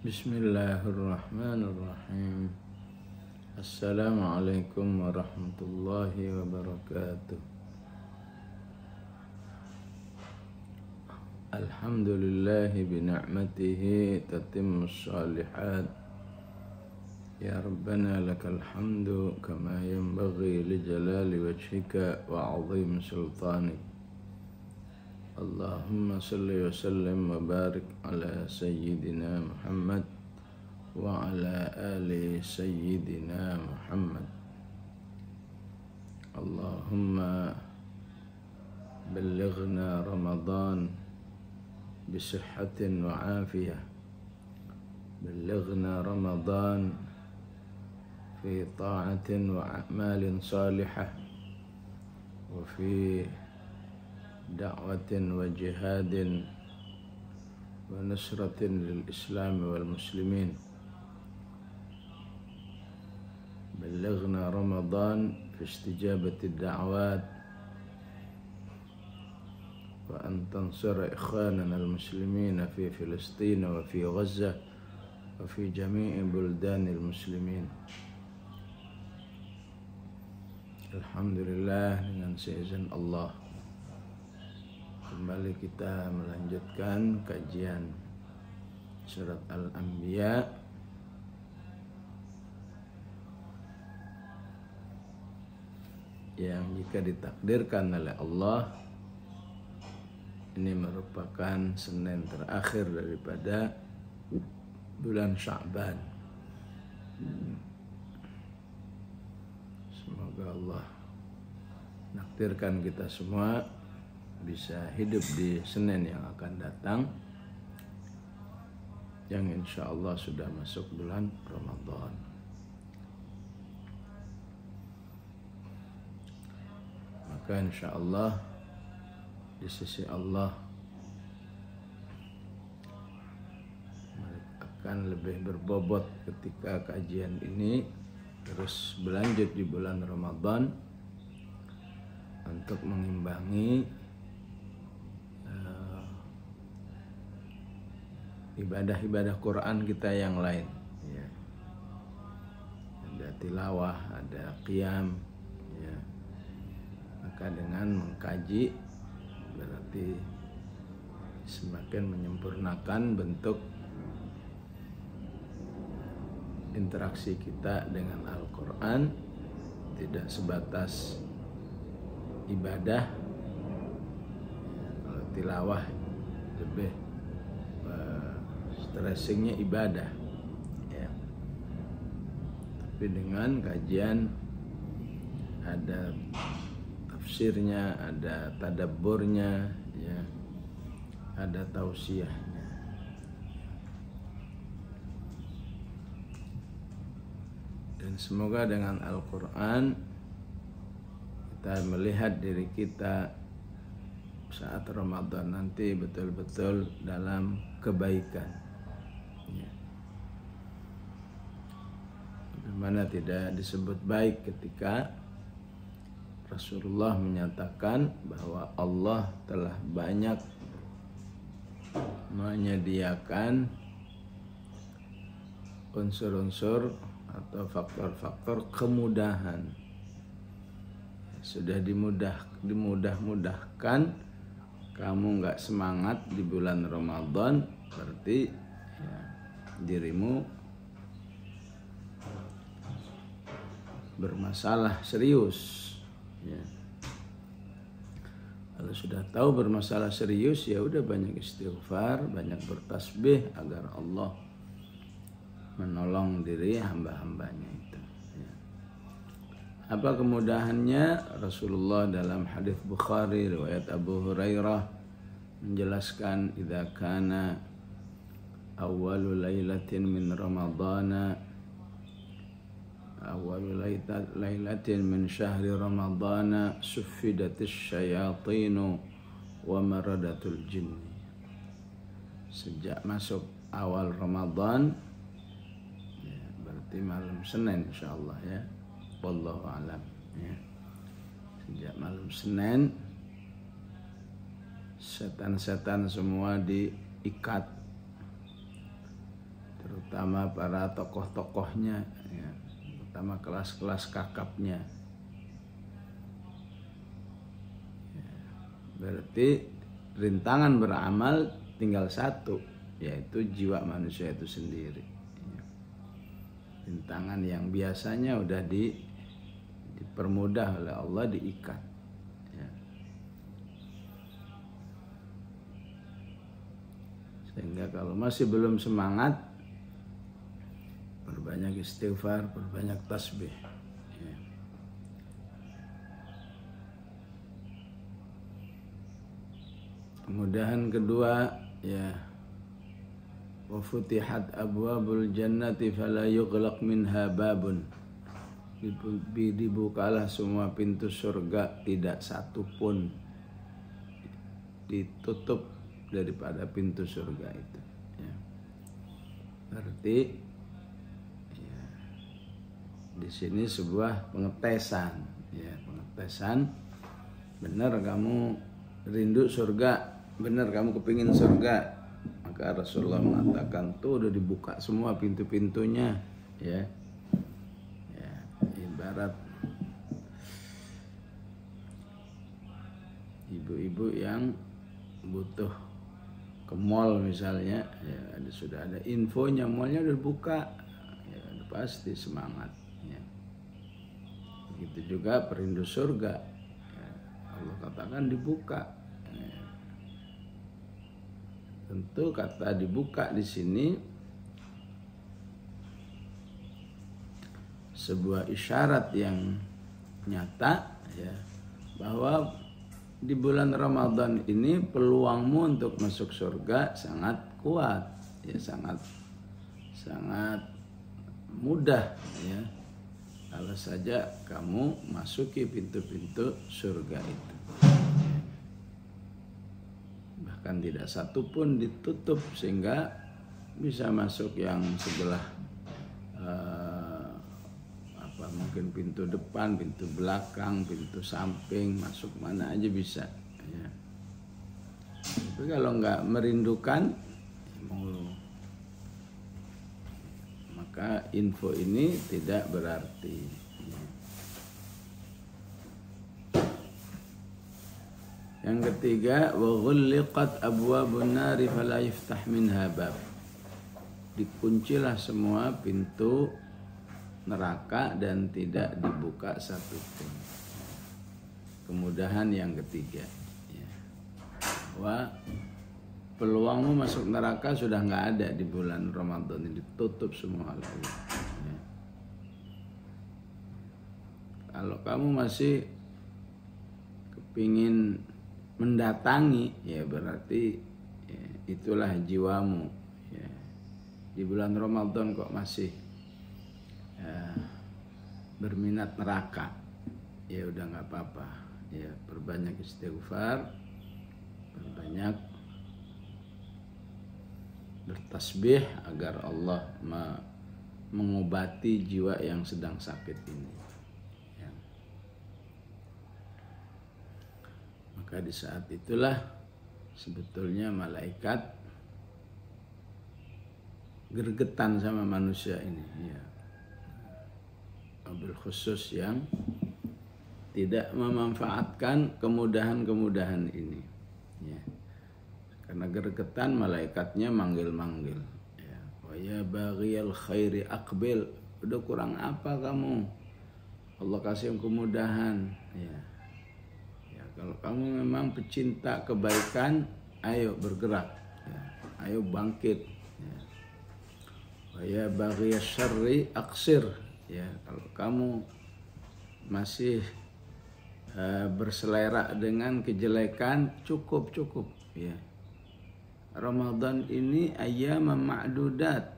Bismillahirrahmanirrahim. Assalamualaikum warahmatullahi wabarakatuh. Alhamdulillahi bini'matihi tatimmus shalihat. Ya Rabbana lakal hamdu kama yanbaghi li jalali wajhika wa 'azimi sultanik. Allahumma salli wa sallim wa barik ala sayyidina Muhammad wa ala ali sayyidina Muhammad. Allahumma ballighna Ramadan bisihhatin wa afiyah. Ballighna Ramadan fi ta'atin wa a'malin salihah wa fi da'watin wa jihadin wa nusratin lil islam wal muslimin. Ballighna Ramadan fi istijabati da'wat wa an tansura ikhwanana al muslimin fi Filistin wa fi Gaza wa fi jami'i buldanil muslimin. Alhamdulillah, dengan seizin Allah kembali kita melanjutkan kajian surat Al-Anbiya yang jika ditakdirkan oleh Allah ini merupakan Senin terakhir daripada bulan Sya'ban. Semoga Allah menakdirkan kita semua bisa hidup di Senin yang akan datang, yang insya Allah sudah masuk bulan Ramadan. Maka insya Allah di sisi Allah akan lebih berbobot ketika kajian ini terus berlanjut di bulan Ramadan untuk mengimbangi ibadah-ibadah Quran kita yang lain, ya. Ada tilawah, ada qiyam, ya. Maka dengan mengkaji berarti semakin menyempurnakan bentuk interaksi kita dengan Al-Quran, tidak sebatas ibadah. Ya, kalau tilawah lebih stressingnya ibadah, ya. Tapi dengan kajian ada tafsirnya, ada tadabburnya, ya, ada tausiahnya. Dan semoga dengan Al-Quran kita melihat diri kita saat Ramadan nanti betul-betul dalam kebaikan, ya. Bagaimana tidak disebut baik ketika Rasulullah menyatakan bahwa Allah telah banyak menyediakan unsur-unsur atau faktor-faktor kemudahan. Sudah dimudah-mudahkan, kamu nggak semangat di bulan Ramadan, berarti ya, dirimu bermasalah serius, ya. Kalau sudah tahu bermasalah serius, ya udah banyak istighfar, banyak bertasbih agar Allah menolong diri hamba-hambanya itu, ya. Apa kemudahannya? Rasulullah dalam hadis Bukhari riwayat Abu Hurairah menjelaskan, idza kana awwalu lailatin min ramadhana awwalu lailatin min syahri ramadhana suffidatis syayatinu wa maradatul jinn. Sejak masuk awal Ramadan, ya, berarti malam Senin insyaallah, ya. Wallahu a'lam, ya. Sejak malam Senin setan-setan semua diikat, terutama para tokoh-tokohnya, ya, terutama kelas-kelas kakapnya. Ya, berarti rintangan beramal tinggal satu, yaitu jiwa manusia itu sendiri. Ya. Rintangan yang biasanya udah dipermudah oleh Allah, diikat. Sehingga kalau masih belum semangat, perbanyak istighfar, perbanyak tasbih. Ya. Kemudahan kedua, ya, wa futihat abwabul jannati fala yughlaq minha babun. Dibukalah semua pintu surga, tidak satu pun ditutup daripada pintu surga itu. Ya. Berarti ya, di sini sebuah pengetesan, ya, pengetesan. Benar kamu rindu surga, benar kamu kepingin surga, maka Rasulullah mengatakan tuh udah dibuka semua pintu-pintunya, ya. Ya, ibarat ibu-ibu yang butuh ke mall misalnya, ya, sudah ada infonya, mallnya udah buka, ya, udah pasti semangat. Ya. Begitu juga perindu surga, ya, Allah katakan dibuka. Ya. Tentu kata dibuka di sini sebuah isyarat yang nyata, ya, bahwa di bulan Ramadan ini peluangmu untuk masuk surga sangat kuat, ya, sangat mudah, ya, kalau saja kamu masuki pintu-pintu surga itu. Bahkan tidak satu pun ditutup sehingga bisa masuk yang sebelah mungkin pintu depan, pintu belakang, pintu samping, masuk mana aja bisa, ya. Tapi kalau nggak merindukan, maka info ini tidak berarti. Yang ketiga, wa ghulliqat abwabun nari fala yaftah minha bab. Dikuncilah semua pintu neraka dan tidak dibuka satupun. Kemudahan yang ketiga, ya, bahwa peluangmu masuk neraka sudah nggak ada di bulan Ramadan ini, ditutup semua oleh Allah. Ya. Kalau kamu masih kepingin mendatangi, ya berarti, ya, itulah jiwamu, ya. Di bulan Ramadan kok masih, ya, berminat neraka, ya udah nggak apa-apa, ya, perbanyak istighfar, perbanyak bertasbih agar Allah mengobati jiwa yang sedang sakit ini, ya. Maka di saat itulah sebetulnya malaikat gergetan sama manusia ini, ya. Wabil khusus yang tidak memanfaatkan kemudahan-kemudahan ini, ya. Karena gergetan, malaikatnya manggil-manggil, ya. Wa ya baghiyal khairi aqbil. Udah kurang apa kamu? Allah kasih kemudahan, ya. Ya, kalau kamu memang pecinta kebaikan, ayo bergerak, ya. Ayo bangkit, ya. Wa ya baghiyal syarri aqsir. Ya, kalau kamu masih berselera dengan kejelekan, cukup, ya. Ramadan ini ayyam ma'dudat,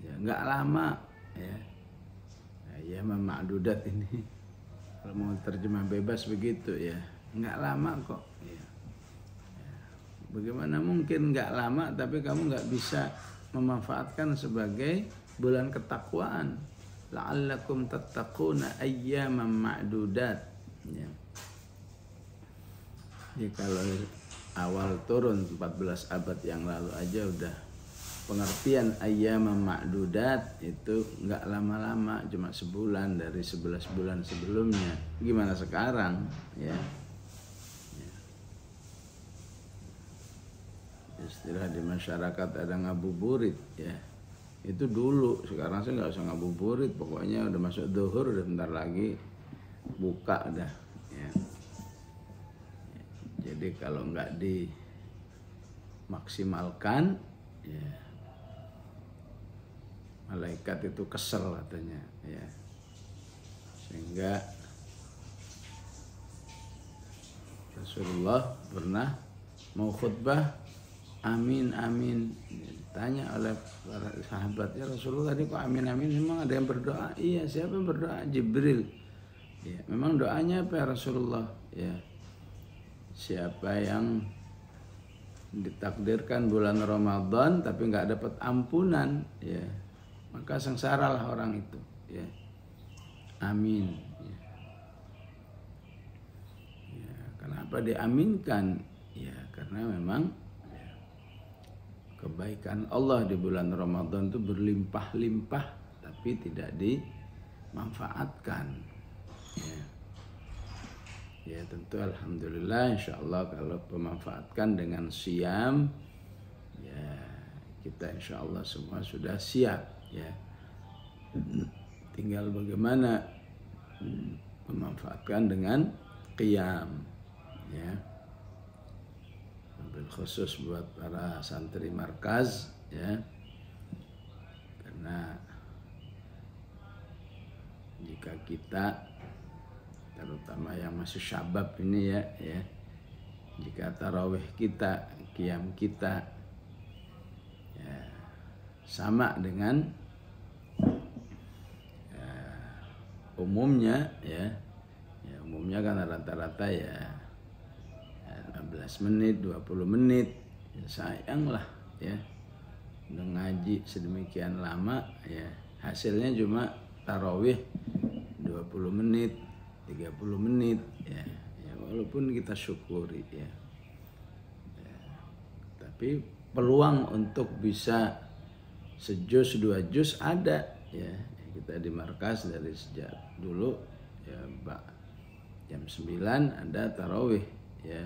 ya, nggak lama, ya. Ayyam ma'dudat ini kalau mau terjemah bebas begitu, ya, nggak lama kok, ya. Ya. Bagaimana mungkin nggak lama tapi kamu nggak bisa memanfaatkan sebagai bulan ketakwaan? La'allakum tattaquna ayyaman ma'dudat, ya. Jadi kalau awal turun 14 abad yang lalu aja udah pengertian ayyam ma'dudat itu nggak lama-lama, cuma sebulan dari 11 bulan sebelumnya. Gimana sekarang ya? Istilah di masyarakat ada ngabuburit ya, itu dulu. Sekarang sih nggak usah ngabuburit, pokoknya udah masuk zuhur udah bentar lagi buka dah ya. Jadi kalau nggak dimaksimalkan ya, malaikat itu kesel katanya ya, sehingga Rasulullah pernah mau khutbah amin amin, ditanya oleh para sahabat, ya Rasulullah tadi kok amin amin, memang ada yang berdoa? Iya, siapa yang berdoa? Jibril. Ya, memang doanya apa ya Rasulullah? Ya, siapa yang ditakdirkan bulan Ramadan tapi nggak dapat ampunan ya, maka sengsaralah orang itu ya. Amin ya. Ya, kenapa diaminkan ya? Karena memang ya, kebaikan Allah di bulan Ramadan itu berlimpah-limpah tapi tidak dimanfaatkan ya. Ya tentu alhamdulillah, insyaallah kalau memanfaatkan dengan siam ya, kita insyaallah semua sudah siap ya. Tinggal bagaimana memanfaatkan dengan qiyam ya. Bil khusus buat para santri markaz ya. Karena jika kita terutama yang masih syabab ini ya, jika tarawih kita, qiyam kita ya, sama dengan umumnya ya, umumnya kan rata-rata ya 15 menit, 20 menit, ya sayanglah ya, udah ngaji sedemikian lama ya, hasilnya cuma tarawih 20 menit, 30 menit ya, walaupun kita syukuri ya, tapi peluang untuk bisa sejuz 2 juz ada ya. Kita di markas dari sejak dulu ya, jam 9 ada tarawih ya,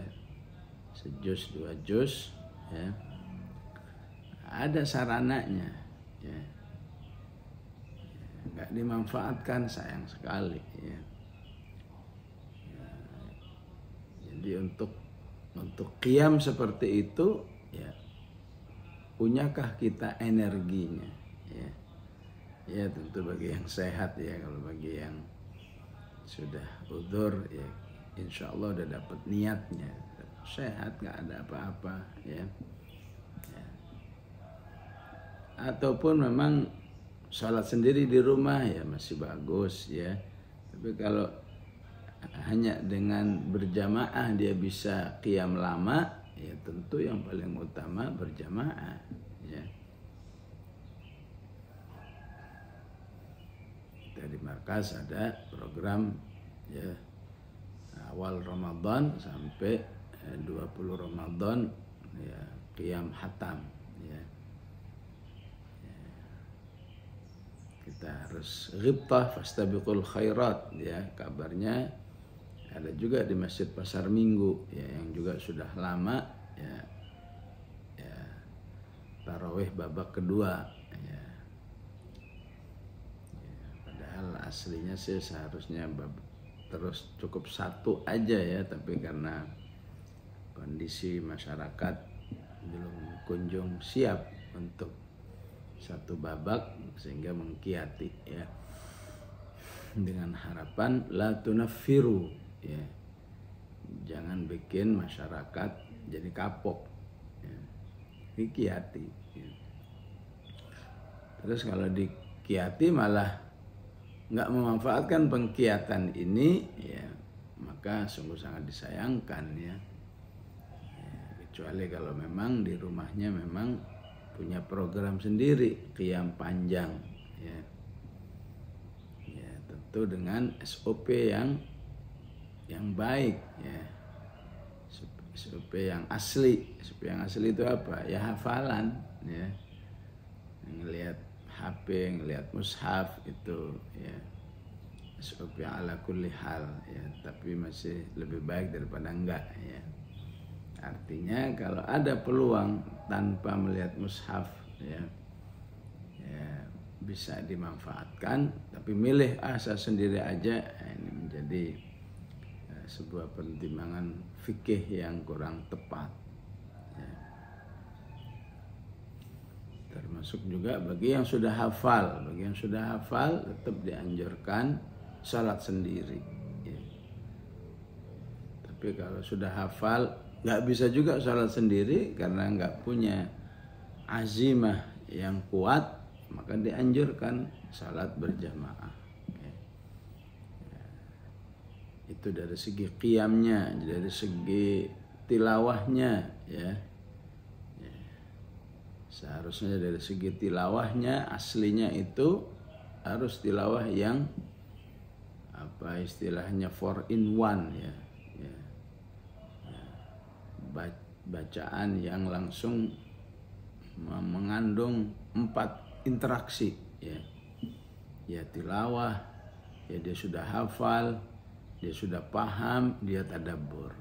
sejuz 2 juz ya, ada sarananya ya, nggak dimanfaatkan, sayang sekali ya. Jadi untuk qiyam seperti itu ya, punyakah kita energinya ya? Ya tentu bagi yang sehat ya, kalau bagi yang sudah udzur ya insya Allah udah dapat niatnya, sehat nggak ada apa-apa ya. Ataupun memang sholat sendiri di rumah ya masih bagus ya, tapi kalau hanya dengan berjamaah dia bisa qiyam lama ya, tentu yang paling utama berjamaah ya. Kita di markas ada program ya, awal Ramadan sampai 20 Ramadan ya, qiyam hatam ya. Kita harus ghibtah fastabiqul khairat ya, kabarnya ada juga di Masjid Pasar Minggu ya, yang juga sudah lama ya, tarawih babak kedua ya. Padahal aslinya sih seharusnya terus cukup 1 aja ya, tapi karena kondisi masyarakat belum kunjung siap untuk 1 babak sehingga mengkiati ya, dengan harapan la tunaffiru ya, jangan bikin masyarakat jadi kapok ya, dikiati ya. Terus kalau dikiati malah nggak memanfaatkan pengkiatan ini ya, maka sungguh sangat disayangkan ya. Kecuali kalau memang di rumahnya memang punya program sendiri qiyam panjang ya, tentu dengan SOP yang baik ya, SOP yang asli. SOP yang asli itu apa ya? Hafalan ya, HP, ngelihat mushaf itu ya SOP ala kulli hal ya, tapi masih lebih baik daripada enggak ya. Artinya kalau ada peluang tanpa melihat mushaf ya, ya bisa dimanfaatkan, tapi milih saya sendiri aja, ini menjadi sebuah pertimbangan fikih yang kurang tepat ya. Termasuk juga bagi yang sudah hafal, tetap dianjurkan salat sendiri ya. Tapi kalau sudah hafal nggak bisa juga salat sendiri karena nggak punya azimah yang kuat, maka dianjurkan salat berjamaah ya. Itu dari segi qiyamnya, dari segi tilawahnya ya. Seharusnya dari segi tilawahnya aslinya itu harus tilawah yang apa istilahnya 4-in-1 ya. Bacaan yang langsung mengandung 4 interaksi ya. Ya tilawah, ya dia sudah hafal, dia sudah paham, dia tadabbur.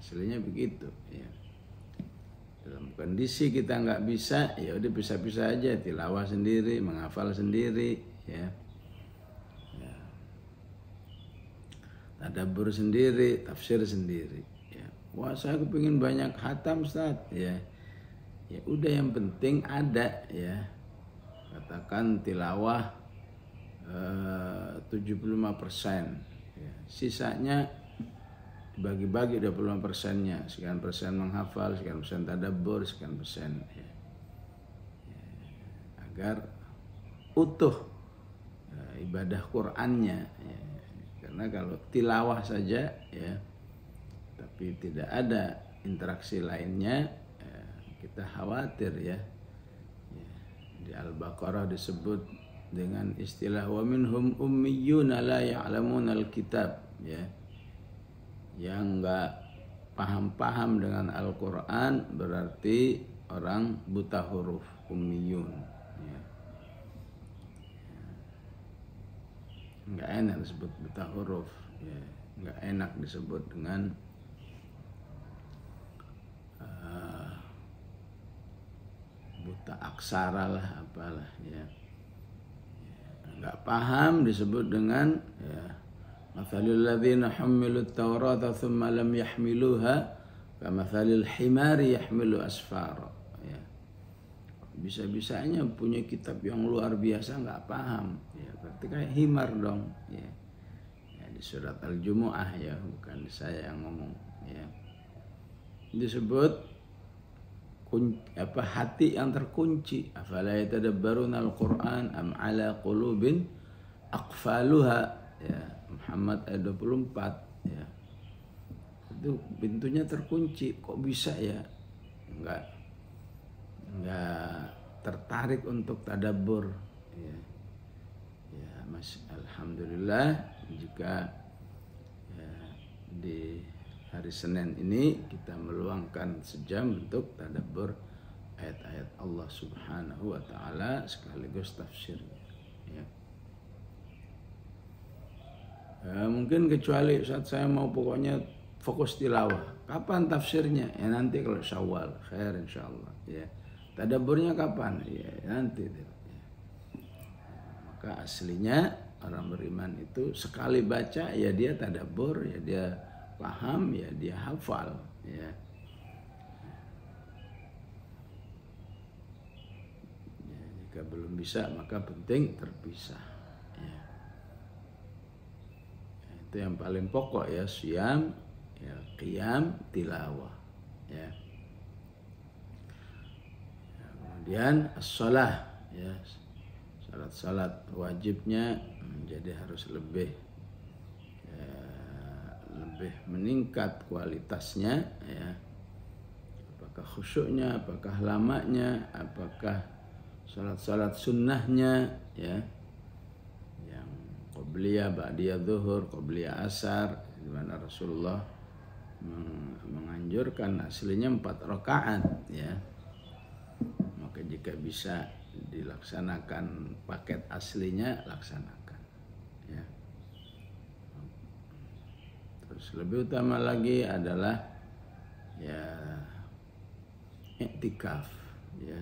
Aslinya begitu ya. Dalam kondisi kita nggak bisa, ya udah bisa-bisa aja tilawah sendiri, menghafal sendiri ya. Tadabbur sendiri, tafsir sendiri ya. Wah saya kepingin banyak khatam Ustaz ya. Ya udah yang penting ada ya. Katakan tilawah 75% ya. Sisanya dibagi-bagi 25%-nya. Sekian persen menghafal, sekian persen tadabbur, sekian persen ya. Agar utuh ibadah Qur'annya ya. Karena kalau tilawah saja ya, tapi tidak ada interaksi lainnya, ya, kita khawatir ya. Di Al-Baqarah disebut dengan istilah wa minhum ummiyuna la ya'lamuna al-kitab ya. Yang enggak paham-paham dengan Al-Qur'an berarti orang buta huruf, ummiyun ya. Nggak enak disebut buta huruf ya. Nggak enak disebut dengan buta aksara lah apalah ya. Nggak paham disebut dengan ya mathalul ladzina hummilut taurata thumma lam yahmiluha kamathalil himari yahmilu asfara ya. Bisa-bisanya punya kitab yang luar biasa nggak paham ya, berarti kayak himar dong ya. Ya di surat Al-Jumu'ah ya, bukan saya yang ngomong ya. Disebut hati yang terkunci, afala yatadabbaruna al-Qur'an am ala qulubin aqfaluha ya. Muhammad ayat 24 ya. Itu pintunya terkunci, kok bisa ya? Enggak tertarik untuk tadabbur ya. Ya Mas, alhamdulillah jika ya, di hari Senin ini kita meluangkan sejam untuk tadabbur ayat-ayat Allah Subhanahu wa taala sekaligus tafsirnya ya. Mungkin kecuali saat saya mau pokoknya fokus tilawah. Kapan tafsirnya? Ya nanti kalau Syawal, khair insyaallah ya. Tadabburnya kapan? Ya nanti ya. Maka aslinya orang beriman itu sekali baca ya dia tadabbur, ya dia paham, ya dia hafal ya. Ya jika belum bisa maka penting terpisah ya. Itu yang paling pokok ya, siyam ya, qiyam, tilawah ya. Kemudian as-shalah ya, salat wajibnya menjadi harus lebih meningkat kualitasnya ya. Apakah khusyuknya, apakah lamanya, apakah salat sunnahnya ya, yang qobliyah, ba'diyah zuhur, qobliyah asar, di mana Rasulullah menganjurkan aslinya 4 rakaat ya. Maka jika bisa dilaksanakan paket aslinya, laksanakan ya. Terus lebih utama lagi adalah ya iktikaf ya,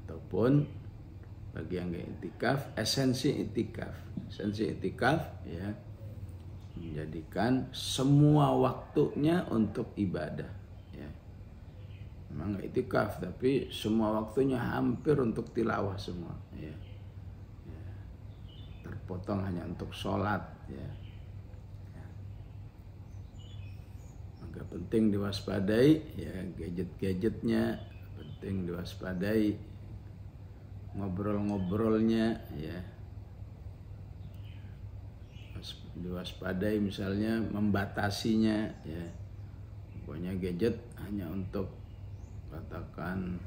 ataupun bagi yang nggak iktikaf, esensi iktikaf ya, menjadikan semua waktunya untuk ibadah ya. Memang nggak iktikaf tapi semua waktunya hampir untuk tilawah semua ya. Terpotong hanya untuk sholat ya. Maka penting diwaspadai ya, gadget-gadgetnya penting diwaspadai, ngobrol-ngobrolnya ya diwaspadai, misalnya membatasinya ya. Pokoknya gadget hanya untuk katakan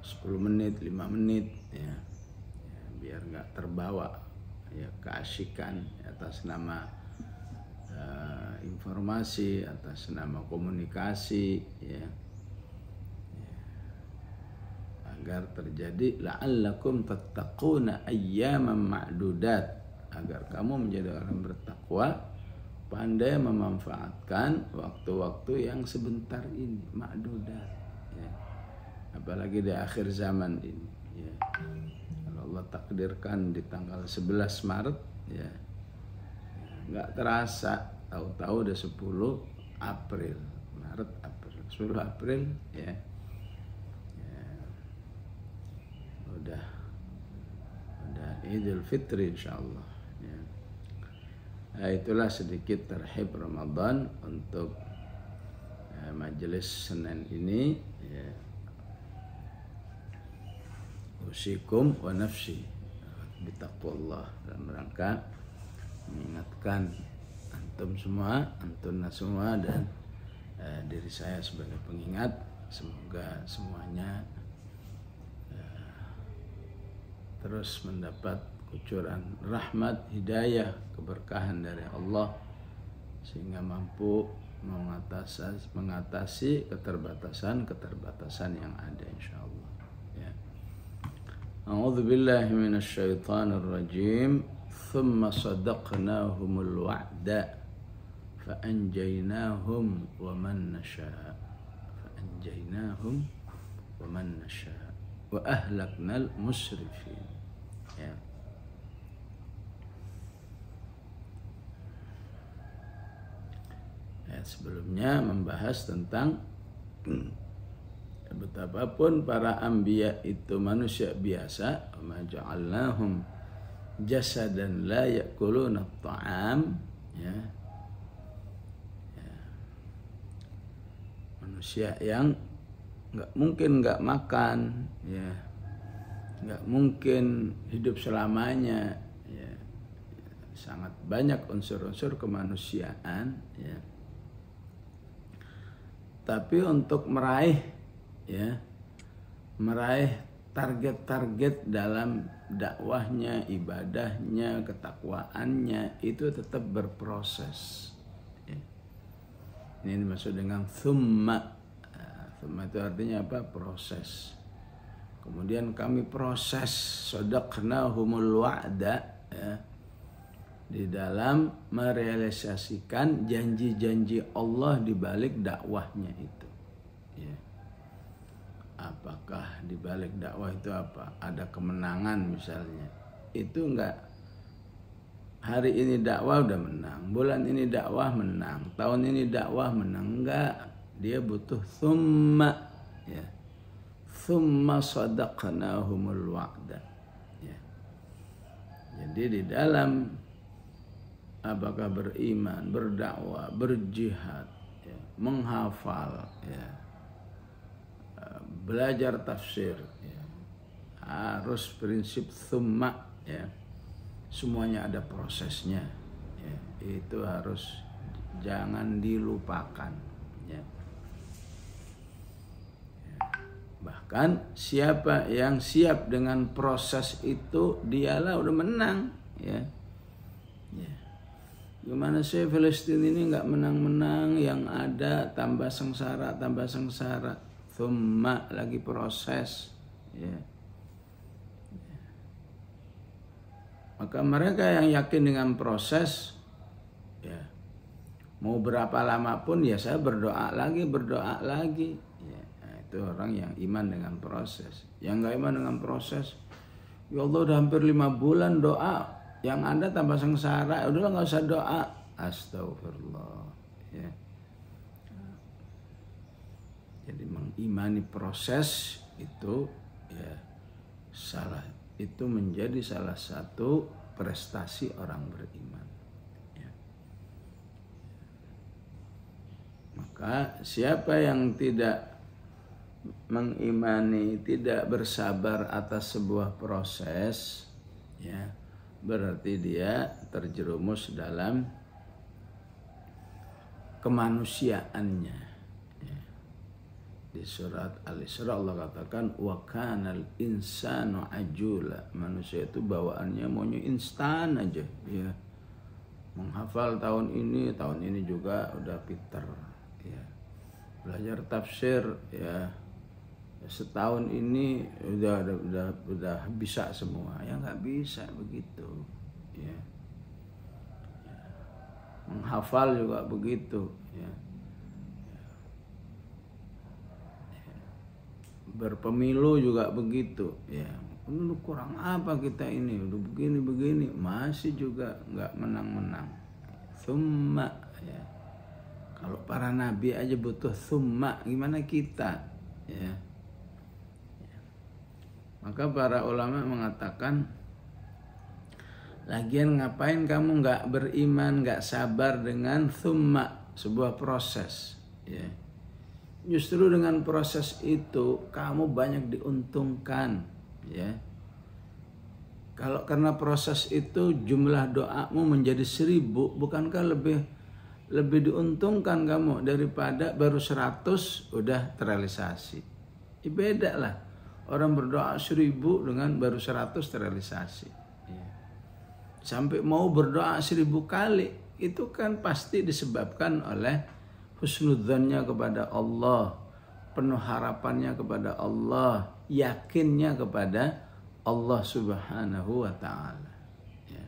10 menit, 5 menit ya, biar nggak terbawa ya keasikan atas nama informasi, atas nama komunikasi ya. Agar terjadi la'allakum tattaquna ayyaman ma'dudat, agar kamu menjadi orang bertakwa, pandai memanfaatkan waktu-waktu yang sebentar ini, ma'dudat ya. Apalagi di akhir zaman ini ya. Kalau Allah takdirkan di tanggal 11 Maret ya, nggak terasa tahu-tahu udah 10 April, Maret, April, 10 April ya. Udah Idul Fitri insyaallah ya. Nah, itulah sedikit terhib Ramadan untuk majelis Senin ini ya. Usikum wa nafsi bitaqwallah, dalam rangka mengingatkan antum semua, antuna semua, dan diri saya sebagai pengingat. Semoga semuanya terus mendapat kucuran rahmat, hidayah, keberkahan dari Allah, sehingga mampu mengatasi keterbatasan yang ada insyaallah ya. A'udzu billahi minasy syaithanir rajim. Tsumma sadaqnahumul wa'da fa anjaynahum wa man nasha' wa ahlaknal musrifin ya. Sebelumnya membahas tentang betapapun para anbiya itu manusia biasa, wa ja'alnahum jasadan la ya'kuluna at-ta'am ya. Manusia yang nggak mungkin nggak makan ya, nggak mungkin hidup selamanya ya. Sangat banyak unsur-unsur kemanusiaan ya. Tapi untuk meraih target-target dalam dakwahnya, ibadahnya, ketakwaannya, itu tetap berproses ya. Ini dimaksud dengan thumma. Thumma itu artinya apa? Proses. Kemudian kami proses sadaqnahumul wa'da ya, di dalam merealisasikan janji-janji Allah di balik dakwahnya itu ya. Apakah di balik dakwah itu apa? Ada kemenangan misalnya. Itu enggak hari ini dakwah udah menang, bulan ini dakwah menang, tahun ini dakwah menang, enggak. Dia butuh thumma ya. Thumma sadaqnahumul wa'da ya. Jadi di dalam apakah beriman, berdakwah, berjihad ya, menghafal ya, belajar tafsir ya, harus prinsip thumma ya. Semuanya ada prosesnya ya. Itu harus jangan dilupakan ya. Bahkan siapa yang siap dengan proses itu, dialah udah menang ya. Gimana sih Palestina ini nggak menang-menang, yang ada tambah sengsara. thumma lagi proses, ya. Maka mereka yang yakin dengan proses, ya, mau berapa lama pun ya saya berdoa lagi. Ya, nah, itu orang yang iman dengan proses. Yang nggak iman dengan proses, ya Allah udah hampir 5 bulan doa, yang Anda tambah sengsara, udahlah nggak usah doa. Astagfirullah. Ya. Jadi mengimani proses itu, ya, itu menjadi salah satu prestasi orang beriman. Ya. Maka siapa yang tidak mengimani, tidak bersabar atas sebuah proses, ya, berarti dia terjerumus dalam kemanusiaannya. Di surat Al-Isra Allah katakan wa kanal insanu ajula. Manusia itu bawaannya maunya instan aja, ya. Menghafal tahun ini juga udah pinter, ya. Belajar tafsir, ya. Setahun ini udah bisa semua. Ya nggak bisa begitu, ya. Menghafal juga begitu, ya. Berpemilu juga begitu, ya. Lu kurang apa kita ini, udah begini masih juga nggak menang. Summa, ya. Kalau para nabi aja butuh summa, gimana kita, ya. Maka para ulama mengatakan, lagian ngapain kamu nggak beriman, nggak sabar dengan summa, sebuah proses, ya. Justru dengan proses itu kamu banyak diuntungkan, ya. Kalau karena proses itu jumlah doamu menjadi 1000, bukankah lebih diuntungkan kamu daripada baru 100 udah terrealisasi? Ya beda lah, orang berdoa 1000 dengan baru 100 terrealisasi, ya. Sampai mau berdoa 1000 kali, itu kan pasti disebabkan oleh husnudzannya kepada Allah, penuh harapannya kepada Allah, yakinnya kepada Allah Subhanahu wa ta'ala, ya.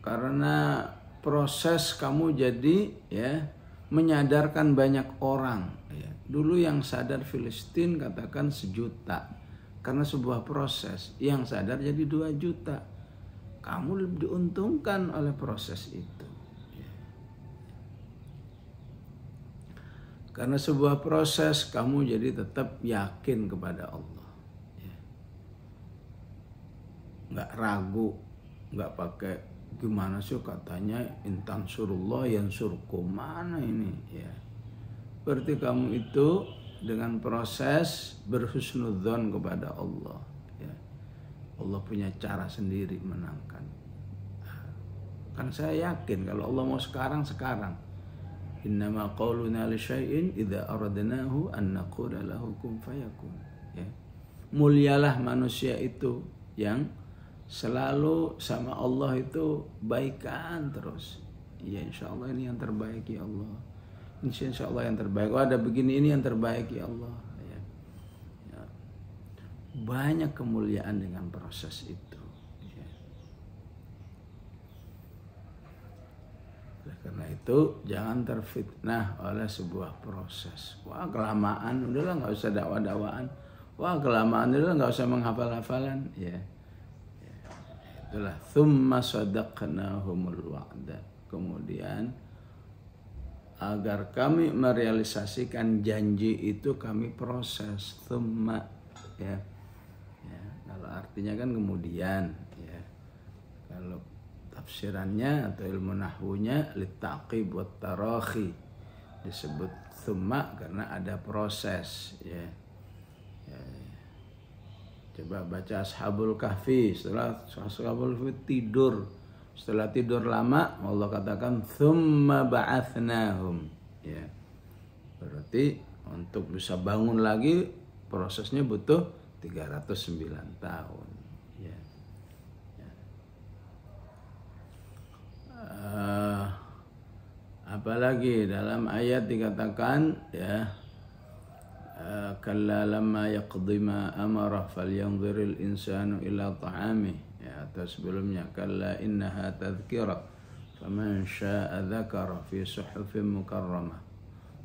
Karena proses kamu jadi, ya, menyadarkan banyak orang, ya. Dulu yang sadar Filistin katakan 1 juta karena sebuah proses, yang sadar jadi 2 juta. Kamu lebih diuntungkan oleh proses itu, ya. Karena sebuah proses kamu jadi tetap yakin kepada Allah, ya. Nggak ragu, nggak pakai gimana sih katanya intan surullah yang surkum, mana ini, ya. Berarti kamu itu dengan proses berhusnudzon kepada Allah, ya. Allah punya cara sendiri menangkan. Kan saya yakin kalau Allah mau sekarang. Innama qauluna li syai'in idza aradnahu an naqula lahu kun fayakun, ya. Mulialah manusia itu yang selalu sama Allah itu baikan terus. Ya insyaallah ini yang terbaik ya Allah. Insyaallah yang terbaik. Oh ada begini, ini yang terbaik ya Allah, ya. Ya. Banyak kemuliaan dengan proses itu, ya. Karena itu jangan terfitnah oleh sebuah proses. Wah kelamaan, udahlah nggak usah dakwah-dakwaan. Wah kelamaan, udahlah nggak usah menghafal-hafalan, ya. Ya. Itulah tsumma shadaqnahumul wa'da. Kemudian agar kami merealisasikan janji itu kami proses, tsumma, ya. Ya, kalau artinya kan kemudian, ya. Kalau tafsirannya atau ilmu nahwunya litaqib wa tarakhi, disebut tsumma karena ada proses, ya. Ya. Coba baca Ashabul Kahfi, setelah Ashabul Kahfi tidur, setelah tidur lama Allah katakan tsumma ba'athnahum, ya. Berarti untuk bisa bangun lagi prosesnya butuh 309 tahun, ya. Apalagi dalam ayat dikatakan ya, kalla lamma yaqdi ma amara falyanzuril insanu ila ta'amih, ya, atau sebelumnya kalla innaha tadhkirah faman syaa'a dzakara fi suhufin mukarramah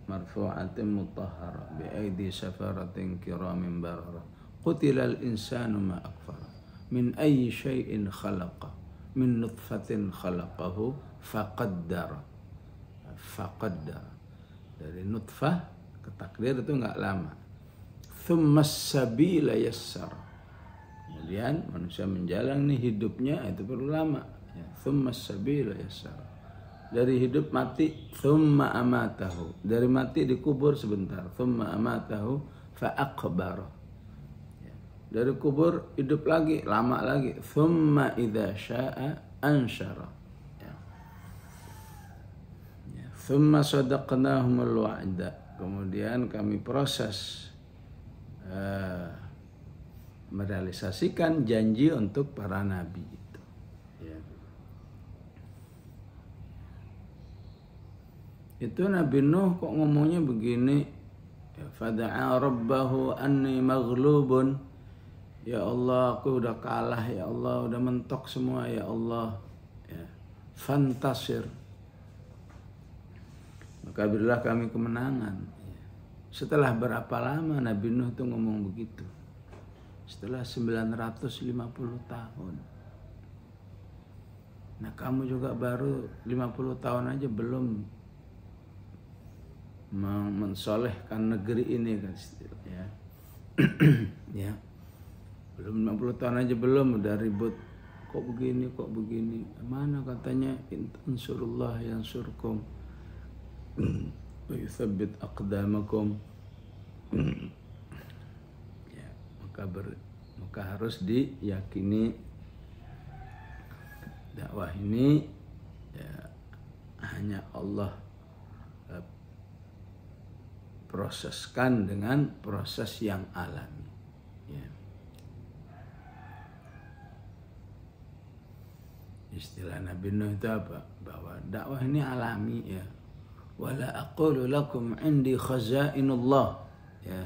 marfu'atin mutahharah bi aidi safaratin kiramin bararah qutilal insanu ma akfara min ayyi syai'in khalaqa min nutfatin khalaqahu faqaddara. Dari nutfah ke takdir itu nggak lama. Tsummas sabila yassara. Kemudian manusia menjalani hidupnya itu perlu lama. Ya, tsummas sabila yassara. Dari hidup mati, tsumma amatahu. Dari mati dikubur sebentar, tsumma amatahu fa aqbara. Ya. Dari kubur hidup lagi, lama lagi, tsumma idza syaa'a ansyara. Tsumma sadaqnahumul wa'da. Kemudian kami proses merealisasikan janji untuk para nabi itu. Ya. Itu Nabi Nuh kok ngomongnya begini, ya, fada'a rabbahu anni maghlubun. Ya Allah, aku udah kalah, ya Allah, udah mentok semua, ya Allah. Ya. Fantasir. Maka berilah kami kemenangan. Setelah berapa lama Nabi Nuh itu ngomong begitu? Setelah 950 tahun. Nah kamu juga baru 50 tahun aja belum mensolehkan negeri ini kan, ya. Ya. Belum 50 tahun aja belum udah ribut. Kok begini? Mana katanya insurullah yansurkum wa yuthabbit aqdamakum. Ya, maka harus diyakini dakwah ini ya, hanya Allah proseskan dengan proses yang alami. Ya. Istilah Nabi Nuh itu apa? Bahwa dakwah ini alami ya. Wala aqulu lakum indi khazainullah. Ya.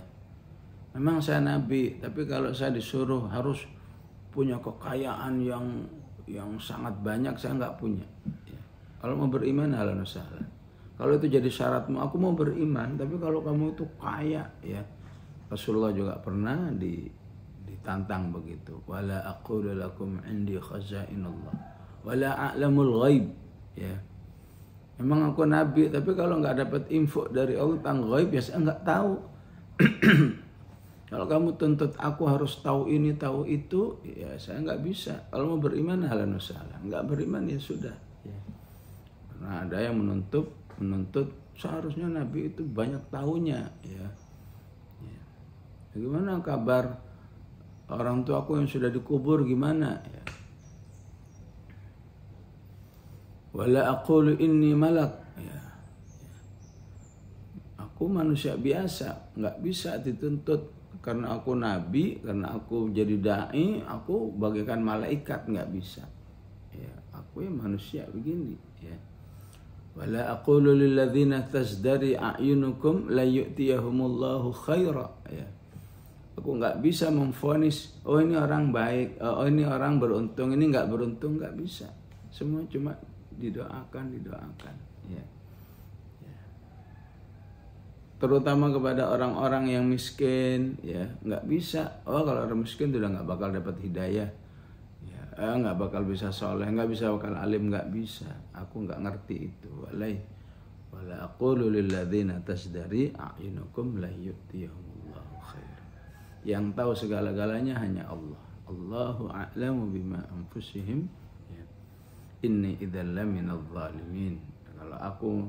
Memang saya nabi, tapi kalau saya disuruh harus punya kekayaan yang sangat banyak, saya nggak punya. Ya. Kalau mau beriman ahlan wa sahlan. Kalau itu jadi syaratmu, aku mau beriman, tapi kalau kamu itu kaya, ya. Rasulullah juga pernah ditantang begitu. Wala aqulu lakum indi khazainullah. Wala a'lamul ghaib. Ya. Memang aku nabi, tapi kalau nggak dapat info dari Allah tentang ghaib, ya saya nggak tahu. Kalau kamu tuntut aku harus tahu ini, tahu itu, ya saya nggak bisa. Kalau mau beriman, ahlan wa sahlan. Nggak beriman, ya sudah. Ya. Karena ada yang menuntut seharusnya nabi itu banyak tahunya. Ya. Ya. Gimana kabar orang tuaku yang sudah dikubur gimana? Ya. Wala aqulu inni malak. Ya. Aku manusia biasa, nggak bisa dituntut karena aku nabi, karena aku jadi dai, aku bagaikan malaikat, nggak bisa. Ya, aku ya manusia begini. Ya. Wala aqulu lil ladzina tazdari a'yunukum la yu'tiyahumullahu khaira. Ya. Aku nggak bisa memvonis, oh ini orang baik, oh ini orang beruntung, ini nggak beruntung, nggak bisa. Semua cuma didoakan. Ya. Ya. Terutama kepada orang-orang yang miskin, ya nggak bisa. Oh kalau orang miskin sudah nggak bakal dapat hidayah, ya nggak bakal bisa soleh, nggak bisa bakal alim, nggak bisa. Aku nggak ngerti itu. Wala aqulu lil ladzina tasdari a'yunukum la yu'tiyahumullahu khair. Yang tahu segala-galanya hanya Allah. Allahu a'lamu bima anfusihim. Inni idzal laminadz zalimin. Kalau aku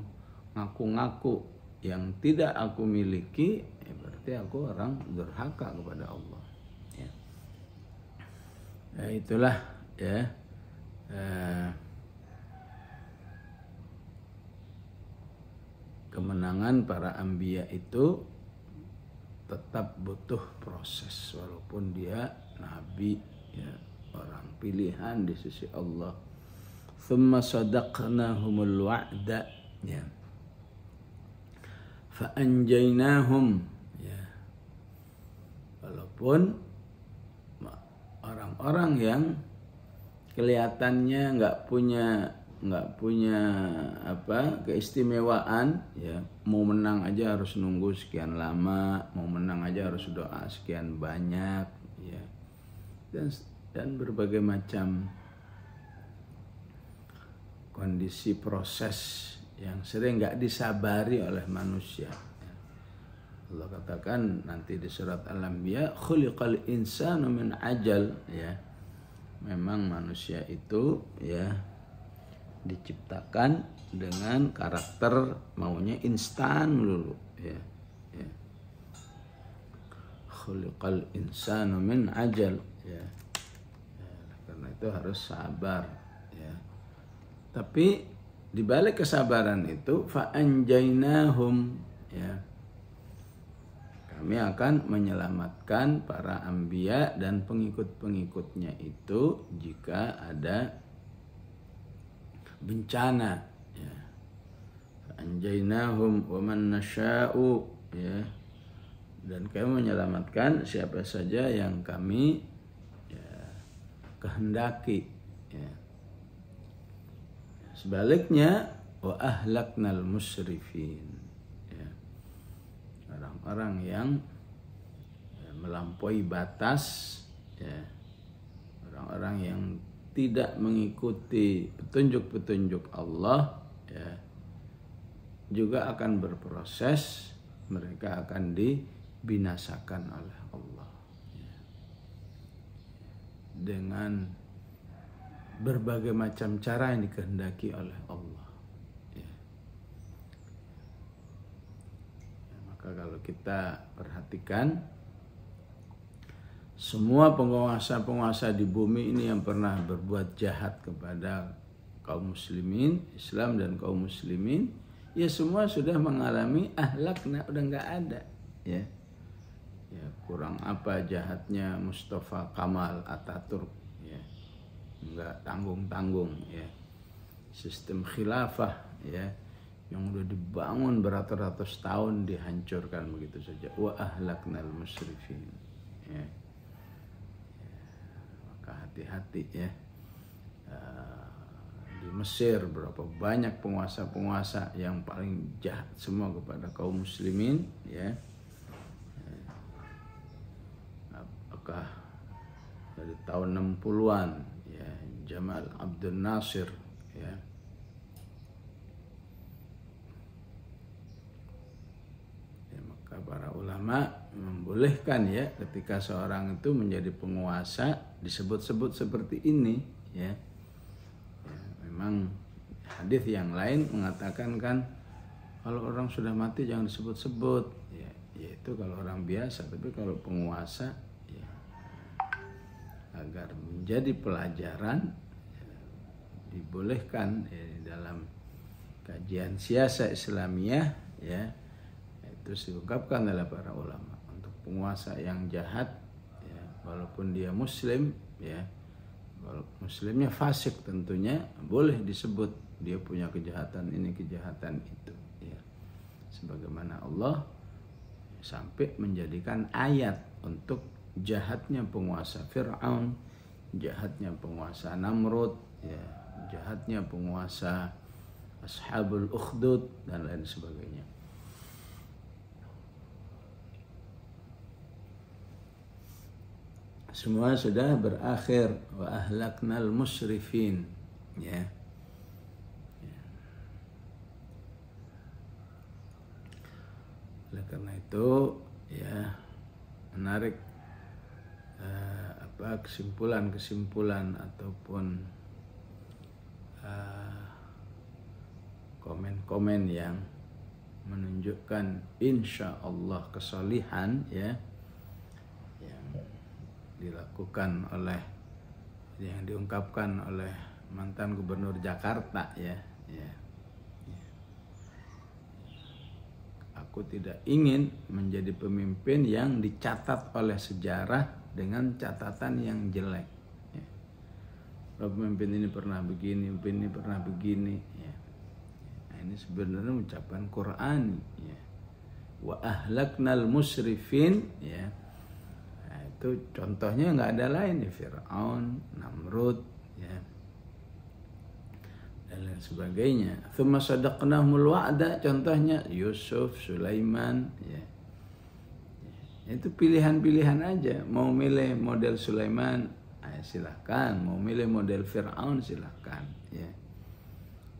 ngaku-ngaku yang tidak aku miliki, ya berarti aku orang durhaka kepada Allah. Ya. Itulah ya. Kemenangan para anbiya itu tetap butuh proses walaupun dia nabi, ya, orang pilihan di sisi Allah. Tsumma sadaqnahumul wa'da. Ya. Fa'anjainahum, ya. Walaupun orang-orang yang kelihatannya nggak punya keistimewaan, ya, mau menang aja harus nunggu sekian lama, mau menang aja harus doa sekian banyak, ya, dan berbagai macam kondisi proses yang sering nggak disabari oleh manusia. Allah katakan nanti di surat Al-Anbiya, khuliqal insanu min ajal, ya. Memang manusia itu, ya, diciptakan dengan karakter maunya instan dulu, ya. Khuliqal insanu min ajal, ya. Karena itu harus sabar, ya. Tapi di balik kesabaran itu, fa'anjainahum, ya, kami akan menyelamatkan para anbiya dan pengikut-pengikutnya itu jika ada bencana, ya. Fa'anjainahum wa man nasya'u, ya. Dan kami menyelamatkan siapa saja yang kami, ya, kehendaki, ya. Sebaliknya, wa ahlaknal musrifin, ya, orang-orang yang, ya, melampaui batas, ya, orang-orang yang tidak mengikuti petunjuk-petunjuk Allah, ya, juga akan berproses, mereka akan dibinasakan oleh Allah, ya, dengan berbagai macam cara yang dikehendaki oleh Allah, ya. Maka kalau kita perhatikan, semua penguasa-penguasa di bumi ini yang pernah berbuat jahat kepada kaum muslimin, Islam dan kaum muslimin, ya semua sudah mengalami ahlakna, udah nggak ada, ya. Ya, kurang apa jahatnya Mustafa Kamal Ataturk, ya, nggak tanggung-tanggung, ya. Sistem khilafah, ya, yang udah dibangun beratus-ratus tahun dihancurkan begitu saja. Wa ahlaknal musrifin, ya. Maka hati-hati, ya. Di Mesir berapa banyak penguasa-penguasa yang paling jahat semua kepada kaum muslimin, ya. Apakah dari tahun 60-an, ya, Jamal Abdul Nasir, ya. Ya, maka para ulama membolehkan, ya, ketika seorang itu menjadi penguasa disebut-sebut seperti ini, ya. Memang hadis yang lain mengatakan kan kalau orang sudah mati jangan disebut-sebut, ya, yaitu kalau orang biasa. Tapi kalau penguasa, ya, agar menjadi pelajaran, ya, dibolehkan, ya, dalam kajian siasa Islamiyah, ya, itu diungkapkan oleh para ulama untuk penguasa yang jahat, ya, walaupun dia muslim, ya, kalau muslimnya fasik tentunya boleh disebut dia punya kejahatan ini, kejahatan itu, ya. Sebagaimana Allah sampai menjadikan ayat untuk jahatnya penguasa Fir'aun, jahatnya penguasa Namrud, ya, jahatnya penguasa Ashabul Ukhdud dan lain sebagainya. Semua sudah berakhir. Wa ahlaknal musrifin, ya. Oleh karena itu, ya, menarik kesimpulan-kesimpulan ataupun komen-komen yang menunjukkan insya Allah kesalihan, ya, dilakukan oleh, yang diungkapkan oleh mantan gubernur Jakarta, ya. Aku tidak ingin menjadi pemimpin yang dicatat oleh sejarah dengan catatan yang jelek, ya. Pemimpin ini pernah begini, pemimpin ini pernah begini, ya. Nah, ini sebenarnya ucapan Quran, ya. wa ahlaknal musrifin, ya. Nah, itu contohnya nggak ada lain ya, Fir'aun, Namrud, ya, dan lain sebagainya. Tsumma sadaqnahumul wa'da, contohnya Yusuf, Sulaiman, ya. Itu pilihan-pilihan aja. Mau milih model Sulaiman, silahkan. Mau milih model Fir'aun, silahkan, ya.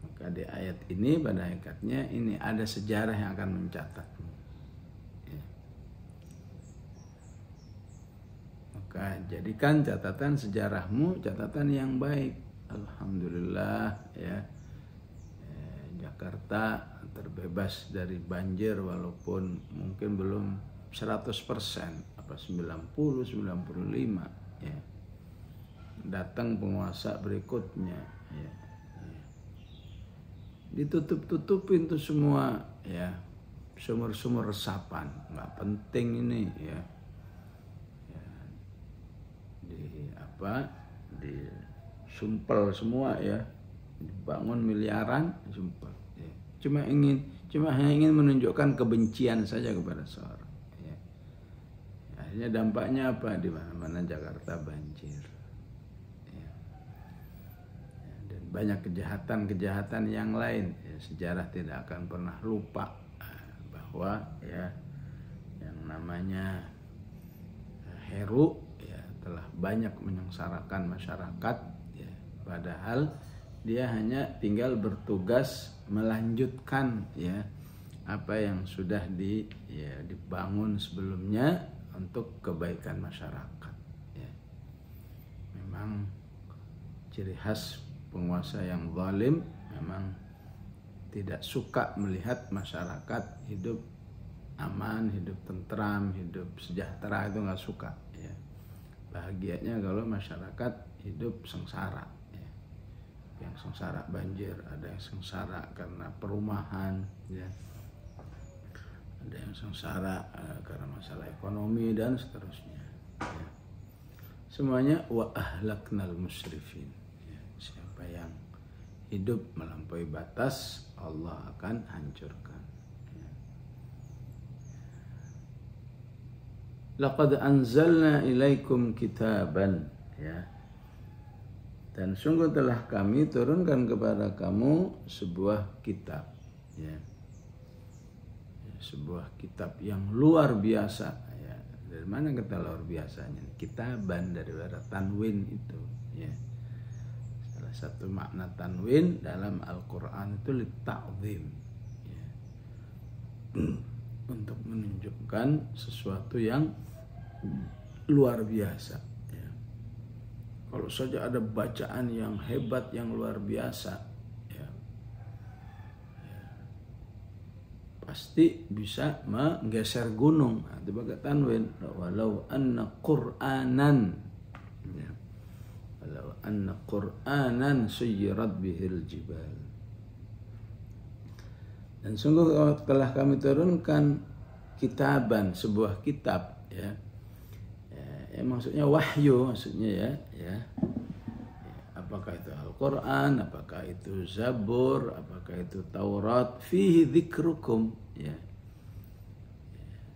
Maka di ayat ini, pada hakikatnya ini ada sejarah yang akan mencatatmu, ya. Maka jadikan catatan sejarahmu catatan yang baik. Alhamdulillah, ya, Jakarta terbebas dari banjir walaupun mungkin belum 100%, apa 90, 95, ya. Datang penguasa berikutnya, ya. Ditutup-tutupin tuh semua, ya, sumur-sumur resapan, nggak penting ini, ya. Disumpel semua, ya, dibangun miliaran, disumpel, ya. Cuma hanya ingin menunjukkan kebencian saja kepada seorang, ya. Akhirnya dampaknya apa? Di mana-mana Jakarta banjir. Banyak kejahatan-kejahatan yang lain, ya, sejarah tidak akan pernah lupa bahwa, ya, yang namanya Heru, ya, telah banyak menyengsarakan masyarakat, ya, padahal dia hanya tinggal bertugas melanjutkan, ya, apa yang sudah dibangun sebelumnya untuk kebaikan masyarakat, ya. Memang ciri khas penguasa yang zalim memang tidak suka melihat masyarakat hidup aman, hidup tentram, hidup sejahtera, itu nggak suka, ya. Bahagianya kalau masyarakat hidup sengsara, ya. Yang sengsara banjir, ada yang sengsara karena perumahan, ya. Ada yang sengsara karena masalah ekonomi dan seterusnya, ya. Semuanya wa ahlaknal musrifin. Siapa yang hidup melampaui batas, Allah akan hancurkan, ya. Laqad anzalna ilaikum kitaban, ya. Dan sungguh telah kami turunkan kepada kamu sebuah kitab, ya. Sebuah kitab yang luar biasa, ya. Dari mana kata luar biasanya? Kitaban, dari kata tanwin itu, ya. Satu makna tanwin dalam Al-Quran itu litta'zim, ya. Untuk menunjukkan sesuatu yang luar biasa, ya. Kalau saja ada bacaan yang hebat, yang luar biasa, ya, pasti bisa menggeser gunung. Nah, itu pakai tanwin. Walau anna Qur'anan, ya. Walau anna Qur'anan suyirat bihil jibal. Dan sungguh telah kami turunkan kitaban, sebuah kitab, ya. Ya, maksudnya wahyu, maksudnya, ya. Apakah itu Al-Quran, apakah itu Zabur, apakah itu Taurat, fihi dzikrukum, ya.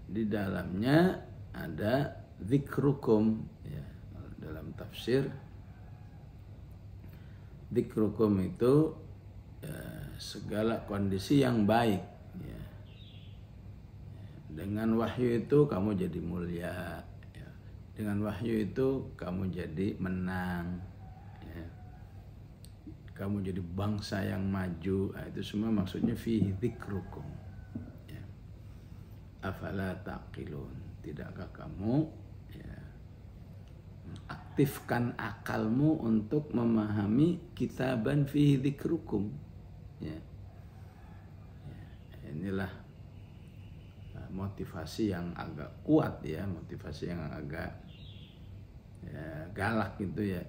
Di dalamnya ada dzikrukum, ya. Dalam tafsir, dzikrukum itu, ya, segala kondisi yang baik, ya. Dengan wahyu itu kamu jadi mulia, ya. Dengan wahyu itu kamu jadi menang, ya. Kamu jadi bangsa yang maju. Nah, itu semua maksudnya fihi dzikrukum, ya. Afala taqilun, tidakkah kamu, ya, aktifkan akalmu untuk memahami kitaban fihi dzikrukum, ya. Inilah motivasi yang agak kuat, ya, motivasi yang agak, ya, galak gitu, ya.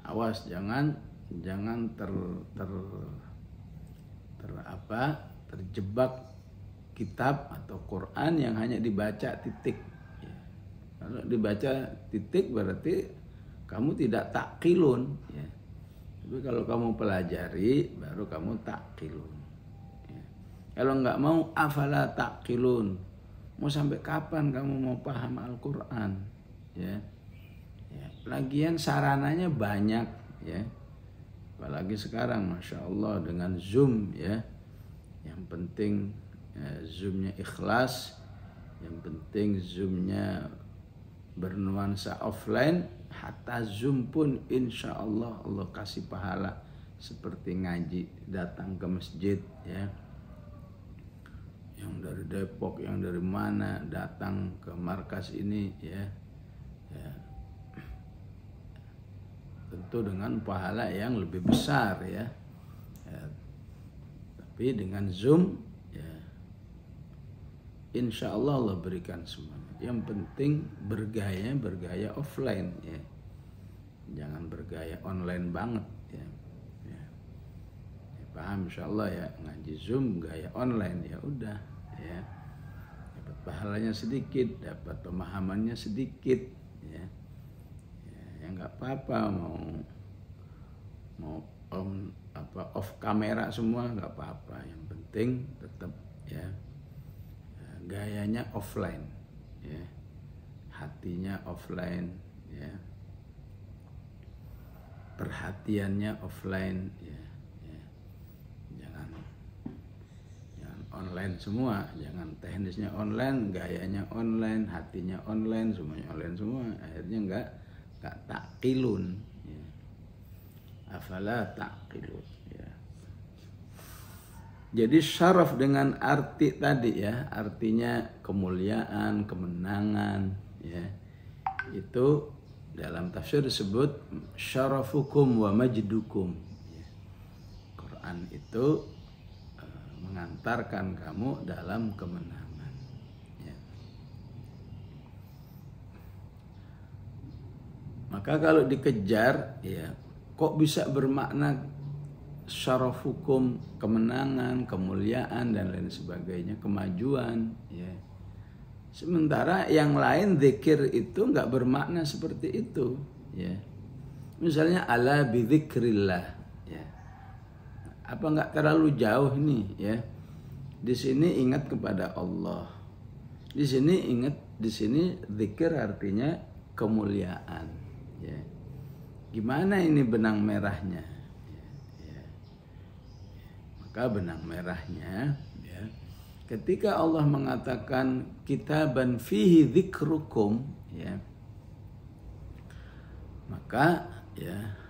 Awas jangan terjebak kitab atau Quran yang hanya dibaca titik, ya. Kalau dibaca titik berarti kamu tidak takkilun, ya. Tapi kalau kamu pelajari baru kamu takkilun, Kalau nggak mau, afala taqilun. Mau sampai kapan kamu mau paham Al-Quran? Ya. Lagian sarananya banyak, ya. Apalagi sekarang, masya Allah dengan Zoom, ya. Yang penting Zoomnya ikhlas, yang penting Zoomnya bernuansa offline. Hatta Zoom pun insya Allah Allah kasih pahala seperti ngaji, datang ke masjid, ya. Yang dari Depok, yang dari mana datang ke markas ini, ya. Tentu dengan pahala yang lebih besar, ya. Tapi dengan Zoom, ya, insya Allah Allah berikan semuanya. Yang penting bergaya offline, ya. Jangan bergaya online banget, ya. Paham insya Allah, ya. Ngaji Zoom gaya online, ya udah, ya. Dapat pahalanya sedikit, dapat pemahamannya sedikit, ya. Ya nggak apa-apa, mau off kamera semua nggak apa-apa. Yang penting tetap, ya, gayanya offline, ya. Hatinya offline, ya. Perhatiannya offline, ya. Jangan online semua, jangan teknisnya online, gayanya online, hatinya online, semuanya online semua. Akhirnya nggak taqilun, ya. Afala taqilun, ya. Jadi syaraf dengan arti tadi, ya, artinya kemuliaan, kemenangan, ya. Itu dalam tafsir disebut syarafukum wa majdukum, ya. Quran itu mengantarkan kamu dalam kemenangan, ya. Maka kalau dikejar, ya, kok bisa bermakna syarafukum, kemenangan, kemuliaan dan lain sebagainya, kemajuan, ya. Sementara yang lain zikir itu nggak bermakna seperti itu, ya. Misalnya ala bidzikrillah, ya. Apa nggak terlalu jauh nih, ya? Di sini ingat kepada Allah. Di sini zikir artinya kemuliaan, ya. Gimana ini benang merahnya? Ya. Maka benang merahnya, ya, ketika Allah mengatakan kitaban fihi dzikrukum, ya, maka, ya,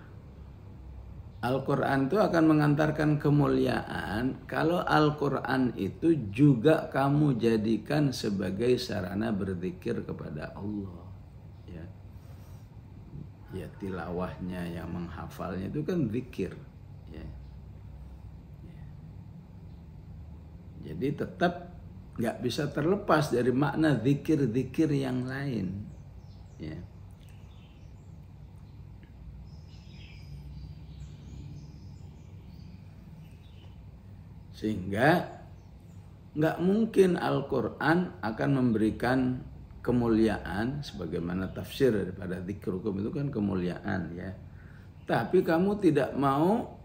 Al-Quran itu akan mengantarkan kemuliaan kalau Al-Quran itu juga kamu jadikan sebagai sarana berzikir kepada Allah, ya. Ya, tilawahnya, yang menghafalnya itu kan zikir, ya. Jadi tetap nggak bisa terlepas dari makna zikir-zikir yang lain, ya. Sehingga nggak mungkin Al-Quran akan memberikan kemuliaan sebagaimana tafsir daripada dzikrukum itu kan kemuliaan, ya. Tapi kamu tidak mau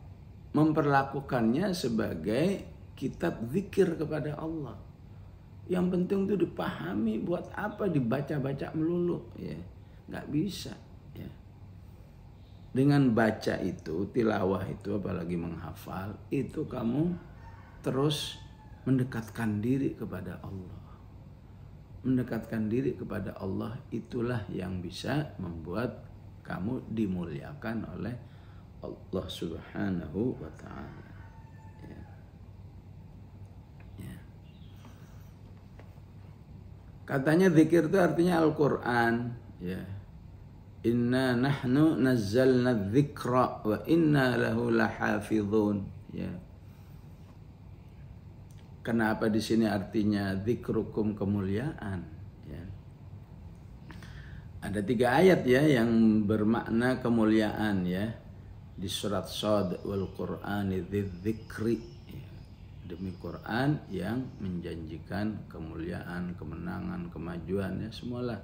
memperlakukannya sebagai kitab zikir kepada Allah. Yang penting itu dipahami, buat apa dibaca-baca melulu, ya. Nggak bisa, ya. Dengan baca itu, tilawah itu, apalagi menghafal, itu kamu terus mendekatkan diri kepada Allah. Mendekatkan diri kepada Allah itulah yang bisa membuat kamu dimuliakan oleh Allah Subhanahu wa ta'ala, ya. Ya. Katanya zikir itu artinya Al-Quran, ya. Inna nahnu nazzalna dzikra wa inna lahu lahafizun, ya. Kenapa di sini artinya dzikrukum, kemuliaan, ya. Ada 3 ayat, ya, yang bermakna kemuliaan, ya. Di surat Shad, wal Qur'ani dzidzikri, ya. Demi Quran yang menjanjikan kemuliaan, kemenangan, kemajuan, ya, semualah,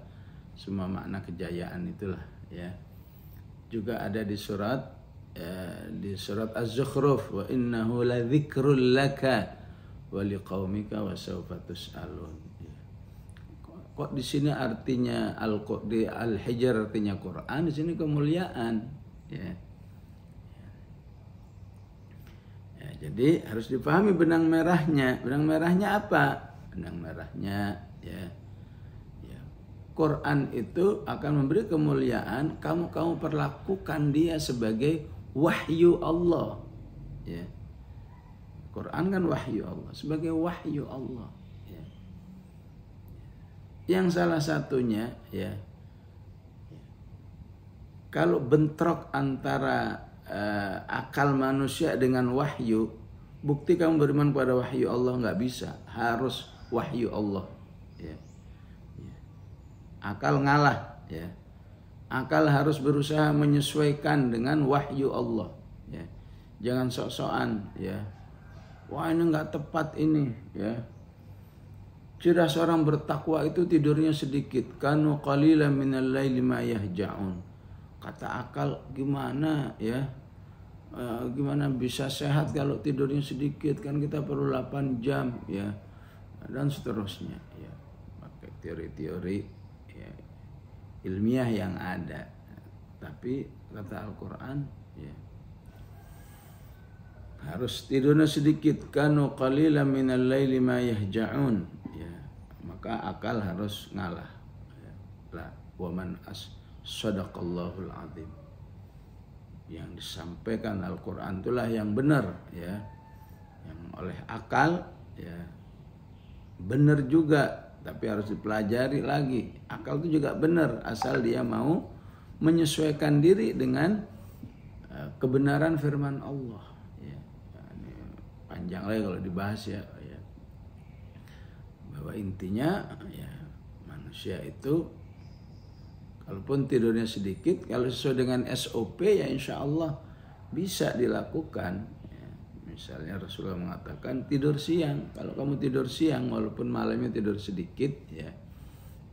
semua makna kejayaan itulah, ya. Juga ada di surat Az-Zukhruf, wa innahu ladzikrul laka wa liqaumika wa sawfa tus'alun. Ya. Kok di sini artinya di Al-Hijr artinya Quran, di sini kemuliaan, ya. Ya, jadi harus dipahami benang merahnya. Benang merahnya apa? Benang merahnya, ya. Quran itu akan memberi kemuliaan, kamu perlakukan dia sebagai wahyu Allah. Ya. Quran kan wahyu Allah, sebagai wahyu Allah. Ya. Yang salah satunya, ya, kalau bentrok antara akal manusia dengan wahyu, bukti kamu beriman pada wahyu Allah nggak bisa, harus wahyu Allah. Ya. Akal ngalah, ya. Akal harus berusaha menyesuaikan dengan wahyu Allah, ya. Jangan sok-sokan, ya. Wah, ini nggak tepat ini, ya. Ciri seorang bertakwa itu tidurnya sedikit. Kanu qalilan minal laili ma yahja'un. Kata akal, gimana, ya? Gimana bisa sehat kalau tidurnya sedikit? Kan kita perlu 8 jam, ya. Dan seterusnya, ya. Pakai teori-teori ilmiah yang ada, tapi kata Al-Quran, ya, harus tidurnya sedikit. Kanu qalilan minal laili ma yahja'un, ya. Maka akal harus ngalah, ya. La wa man sadaqallahul azim. Yang disampaikan Al-Quran itulah yang benar, ya. Yang oleh akal, ya, benar juga. Tapi harus dipelajari lagi. Akal itu juga benar, asal dia mau menyesuaikan diri dengan kebenaran firman Allah. Ya, ini panjang lagi kalau dibahas, ya. Bahwa intinya, ya, manusia itu kalaupun tidurnya sedikit, kalau sesuai dengan SOP, ya insya Allah bisa dilakukan. Misalnya Rasulullah mengatakan tidur siang. Kalau kamu tidur siang walaupun malamnya tidur sedikit, ya,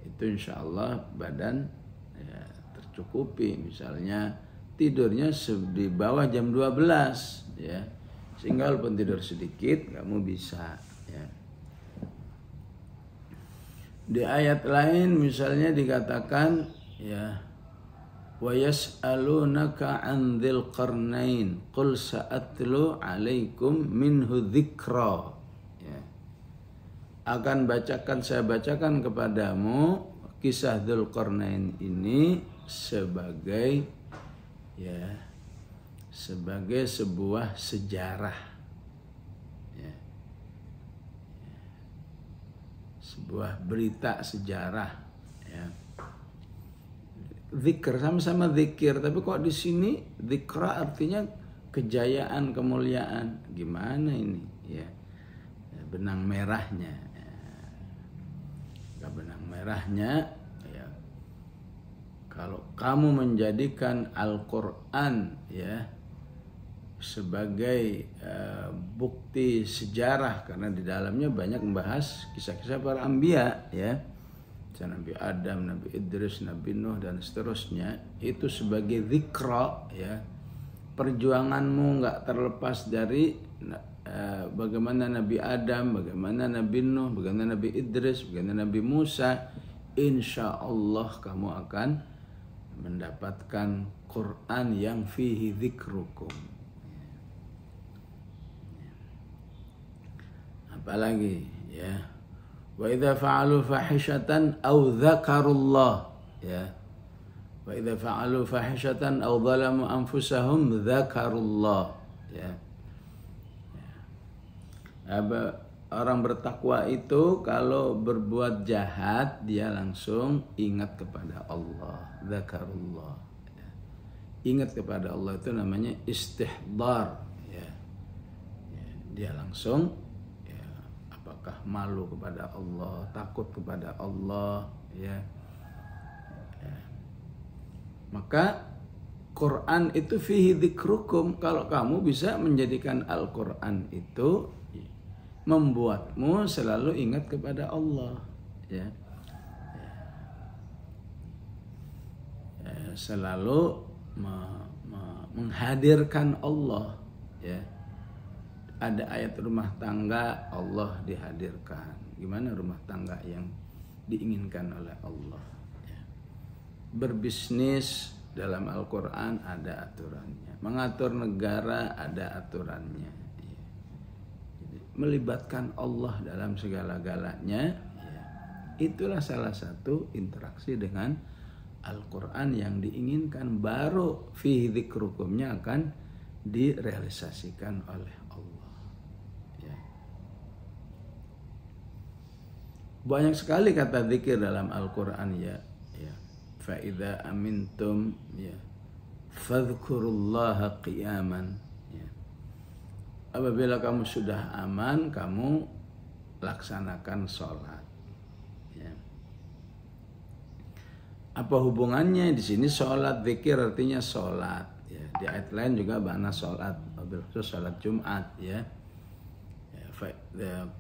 itu insya Allah badan, ya, tercukupi. Misalnya tidurnya di bawah jam 12, ya, sehingga walaupun tidur sedikit kamu bisa, ya. Di ayat lain misalnya dikatakan, ya, wa yas'alunaka 'an dzil qarnain qul sa'atlu 'alaikum minhu dzikra, ya. Saya bacakan kepadamu kisah Dzulqarnain ini sebagai, ya, sebagai sebuah sejarah, ya. Sebuah berita sejarah, ya. Zikr, sama-sama zikir, tapi kok di sini zikra artinya kejayaan, kemuliaan. Gimana ini, ya? Benang merahnya, ya. Benang merahnya, ya. Kalau kamu menjadikan Al-Quran, ya, sebagai bukti sejarah, karena di dalamnya banyak membahas kisah-kisah para anbiya, ya. Nabi Adam, Nabi Idris, Nabi Nuh, dan seterusnya, itu sebagai zikra, ya. Perjuanganmu nggak terlepas dari bagaimana Nabi Adam, bagaimana Nabi Nuh, bagaimana Nabi Idris, bagaimana Nabi Musa. Insya Allah kamu akan mendapatkan Quran yang fihi zikrukum. Apalagi, ya. Wa idza fa'alu fahishatan aw dzakarullah, ya. Wa idza fa'alu fahishatan aw zalamu anfusahum dzakarullah, ya. Orang bertakwa itu kalau berbuat jahat dia langsung ingat kepada Allah, dzakarullah, ya. Ingat kepada Allah itu namanya istihdar, ya. Dia langsung, apakah malu kepada Allah, takut kepada Allah, ya. Maka Quran itu fihi dzikrukum. Kalau kamu bisa menjadikan Al-Quran itu membuatmu selalu ingat kepada Allah, ya. Selalu menghadirkan Allah, ya. ada ayat rumah tangga, Allah dihadirkan. Gimana rumah tangga yang diinginkan oleh Allah? Ya. Berbisnis dalam Al-Quran ada aturannya. Mengatur negara ada aturannya. Ya. Jadi, melibatkan Allah dalam segala-galanya, ya. Itulah salah satu interaksi dengan Al-Quran yang diinginkan. Baru fihi dzikrukumnya akan direalisasikan oleh Allah. Ya. Banyak sekali kata zikir dalam Al-Quran, ya. Fa idza amintum, ya, fadhkurullaha qiyaman, ya. Apabila kamu sudah aman, kamu laksanakan sholat. Ya. Apa hubungannya di sini sholat zikir? Artinya sholat. Ya. Di ayat lain juga makna sholat, khusus sholat Jumat, ya.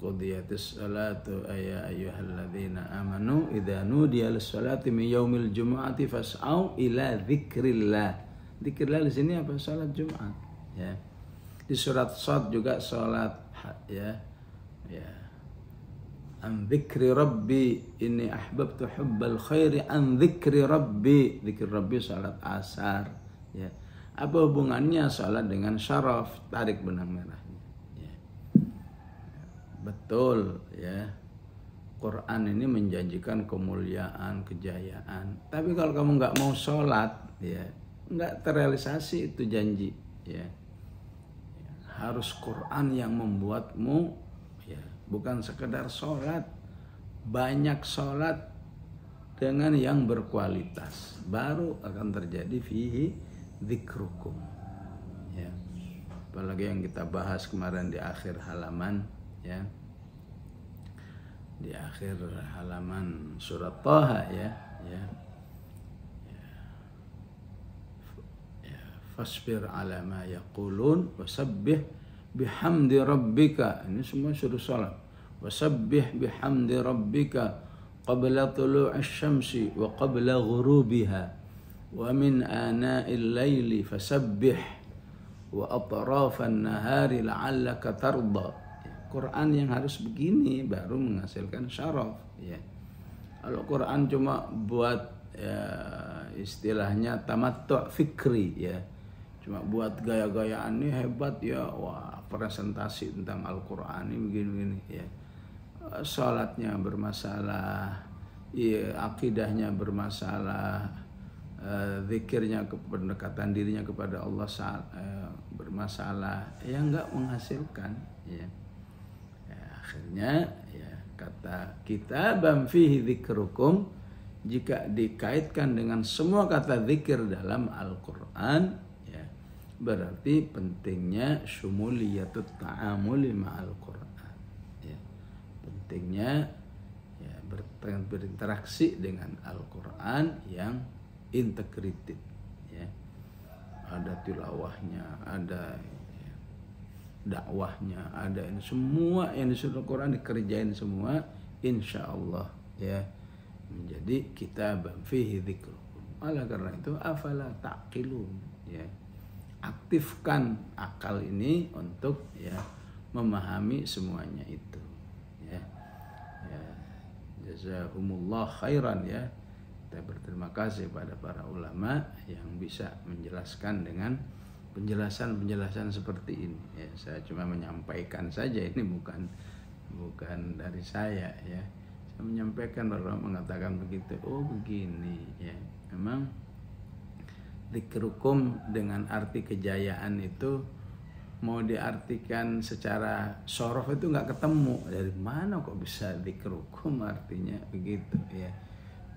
Qudiyatis salatu ya ayyuhalladzina amanu idza nudiya lis-salati min yaumil jumu'ati fas'au ila dzikrillah. Dzikrillah di sini apa? Salat Jumat, ya. Di surat Shad juga salat, ya. Ya. An dzikri rabbi inni ahbabtu hubbal khairi an dzikri rabbi. Dzikir rabbi salat asar, ya. Apa hubungannya salat dengan syaraf? Tarik benang merah. Betul, ya. Quran ini menjanjikan kemuliaan, kejayaan. Tapi kalau kamu nggak mau sholat, ya, nggak terrealisasi itu janji, ya. Harus Quran yang membuatmu, ya, bukan sekedar sholat. Banyak sholat dengan yang berkualitas, baru akan terjadi fihi dzikrukum, ya. Apalagi yang kita bahas kemarin di akhir halaman, ya, di akhir halaman surat Thaha, ya, ya, ya. Fasbir ala ma yaqulun wasabbih bihamdi rabbika. Ini semua suruh salat. Wasabbih bihamdi rabbika qabla tulu'asy syamsi wa qabla ghurubiha wa min ana'il laili fasabbih wa atrafan nahari la'allaka tarda. Quran yang harus begini baru menghasilkan syaraf, ya. Kalau Quran cuma buat, ya, istilahnya tamattu' fikri, ya, cuma buat gaya-gayaan ini hebat, ya, wah, presentasi tentang Al-Quran ini begini-begini, ya. Salatnya bermasalah, ya, akidahnya bermasalah, zikirnya, pendekatan dirinya kepada Allah bermasalah, ya, enggak menghasilkan, ya. Akhirnya, ya, kata kitabam fihi dzikrukum, jika dikaitkan dengan semua kata zikir dalam Al-Quran, ya, berarti pentingnya syumuliyatut ta'amuli ma'al Quran, ya. Pentingnya, ya, berinteraksi dengan Al-Quran yang integrated, ya. Ada tilawahnya, ada dakwahnya, ada ini semua yang disuruh Quran dikerjain semua, insya Allah, ya, menjadi kitab fihi dzikrukum. Oleh karena itu afala taqilun, ya, aktifkan akal ini untuk, ya, memahami semuanya itu, ya. Ya, jazakumullah khairan, ya. Kita berterima kasih pada para ulama yang bisa menjelaskan dengan penjelasan seperti ini, ya. Saya cuma menyampaikan saja, ini bukan dari saya, ya. Saya menyampaikan, orang mengatakan begitu, oh begini, ya. Memang dzikrukum dengan arti kejayaan itu mau diartikan secara sorof itu nggak ketemu. Dari mana kok bisa dzikrukum artinya begitu, ya.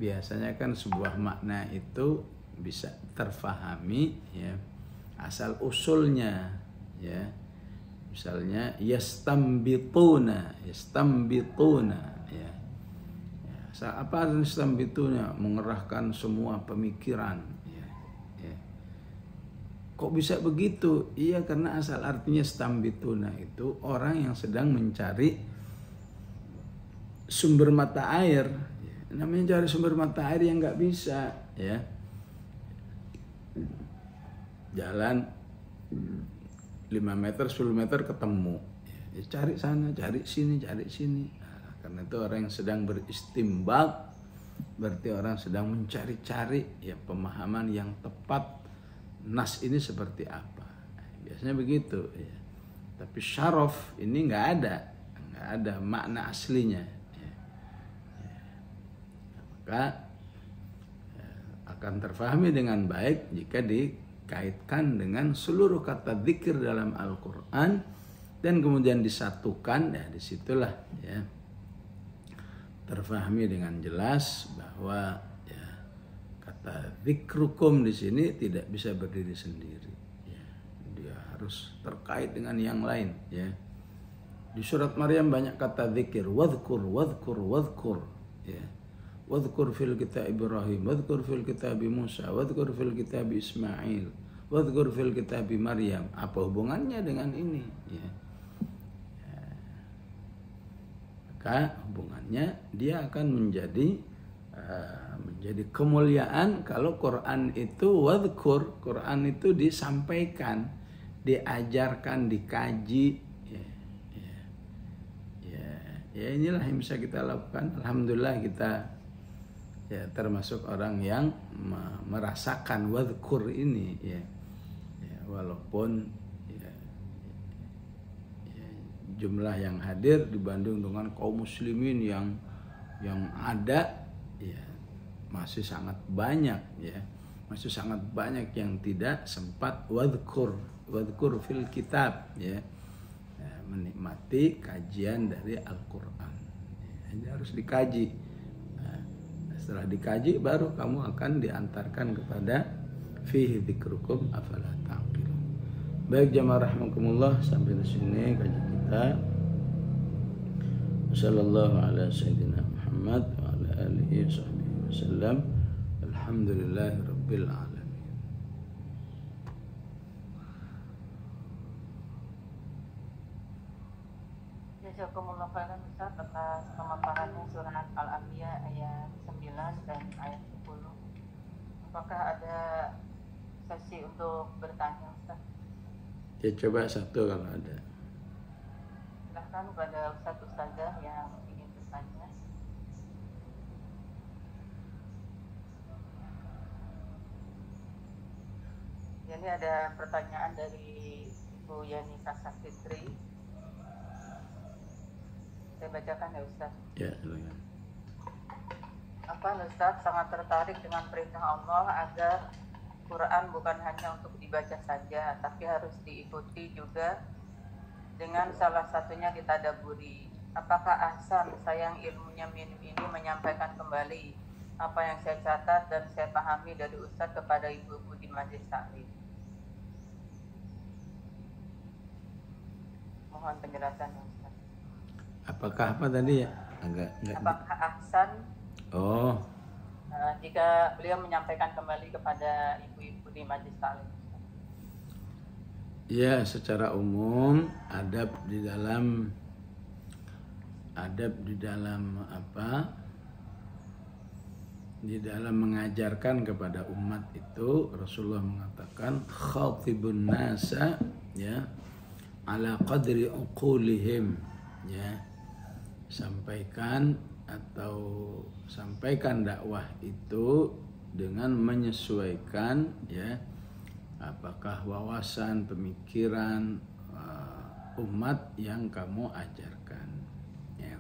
Biasanya kan sebuah makna itu bisa terfahami, ya, asal usulnya, ya. Misalnya yastambituna, ya. Ya, apa yastambituna? Mengerahkan semua pemikiran, ya. Ya. Kok bisa begitu? Iya, karena asal artinya stambituna itu orang yang sedang mencari sumber mata air, ya. Namanya cari sumber mata air yang nggak bisa, ya. Jalan 5 meter, 10 meter ketemu, Ya, cari sana, cari sini, cari sini. Nah, karena itu orang yang sedang beristimbat berarti orang sedang mencari-cari ya pemahaman yang tepat nas ini seperti apa. Biasanya begitu ya. Tapi syaraf ini nggak ada makna aslinya. Ya. Ya. Maka akan terfahami dengan baik jika dikaitkan dengan seluruh kata zikir dalam Al-Quran dan kemudian disatukan. Ya disitulah ya terfahami dengan jelas bahwa ya, kata zikrukum di sini tidak bisa berdiri sendiri. Ya, dia harus terkait dengan yang lain. Ya. Di surat Maryam banyak kata zikir, wadhkur, wadhkur, wadhkur. Ya. Wadhkur fil kitab Ibrahim, wadhkur fil kitab Musa, wadhkur fil kitab Ismail, wadhkur fil kitab Maryam. Apa hubungannya dengan ini? Ya. Maka hubungannya dia akan menjadi kemuliaan kalau Quran itu wadhkur, Quran itu disampaikan, diajarkan, dikaji. Ya inilah yang bisa kita lakukan. Alhamdulillah kita ya termasuk orang yang merasakan wadhkur ini ya walaupun jumlah yang hadir dibanding dengan kaum muslimin yang ada ya masih sangat banyak ya, masih sangat banyak yang tidak sempat wadhkur fil kitab ya, menikmati kajian dari Al-Qur'an. Ini harus dikaji. Nah, setelah dikaji baru kamu akan diantarkan kepada fihi dzikrukum afala taqilun. Baik jamaah rahimakumullah, sampai di sini kaji kita. Wassallallahu ala sayyidina Muhammad wa ala alihi wasahbihi wasallam. Alhamdulillahi rabbil alamin. Jazakumullah khairan Ustaz atas pemaparannya surat Al-Anbiya ayat 9 dan ayat 10. Apakah ada sesi untuk bertanya Ustaz? Ya coba satu kalau ada. Silahkan kepada Ustazah yang ingin bertanya. Jadi ada pertanyaan dari Bu Yani Kasafitri. Saya bacakan ya Ustaz. Ya, silakan. Apa Ustaz sangat tertarik dengan perintah Allah agar Quran bukan hanya untuk dibaca saja, tapi harus diikuti juga dengan salah satunya ditadaburi. Apakah ahsan saya yang ilmunya minim ini menyampaikan kembali apa yang saya catat dan saya pahami dari Ustaz kepada ibu-ibu di Majlis Taklim? Mohon penjelasan Ustaz. Apakah apa tadi ya? Enggak. Apakah ahsan? Oh. Jika beliau menyampaikan kembali kepada ibu-ibu di Majlis Taklim. Ya, secara umum adab di dalam apa? Di dalam mengajarkan kepada umat itu Rasulullah mengatakan khatibun nasa ya ala qadri uqulihim ya. Sampaikan dakwah itu dengan menyesuaikan ya apakah wawasan pemikiran umat yang kamu ajarkan ya.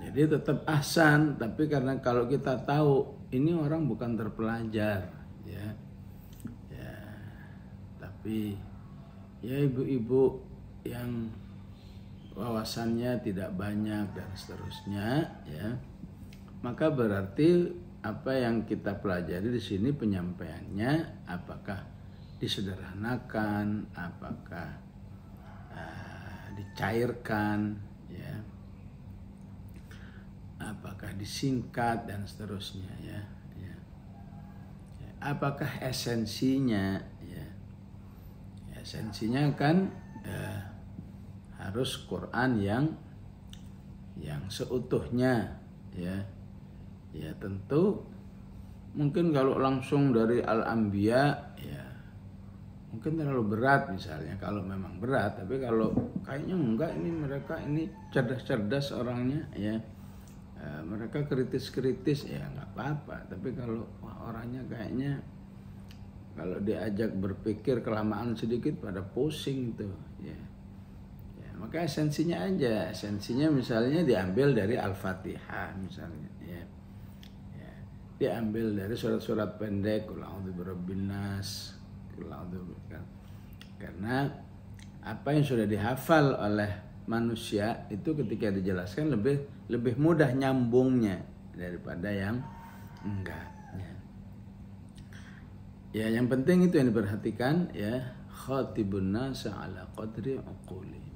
Jadi tetap ahsan, tapi karena kalau kita tahu ini orang bukan terpelajar ya tapi ya ibu-ibu yang wawasannya tidak banyak dan seterusnya ya, maka berarti apa yang kita pelajari di sini penyampaiannya apakah disederhanakan, apakah dicairkan ya, apakah disingkat dan seterusnya ya. Apakah esensinya ya, esensinya kan harus Quran yang seutuhnya ya tentu mungkin kalau langsung dari Al-Anbiya ya mungkin terlalu berat misalnya, kalau memang berat. Tapi kalau kayaknya enggak, ini mereka ini cerdas-cerdas orangnya ya, mereka kritis-kritis ya nggak apa-apa. Tapi kalau orangnya kayaknya kalau diajak berpikir kelamaan sedikit pada pusing tuh ya. Maka esensinya aja, esensinya misalnya diambil dari Al-Fatihah misalnya ya. Diambil dari surat-surat pendek, Qul a'udzu birabbin nas, karena apa yang sudah dihafal oleh manusia itu ketika dijelaskan lebih mudah nyambungnya daripada yang enggak ya. Ya, yang penting itu yang diperhatikan ya, khatibun nas ala qadri uquli.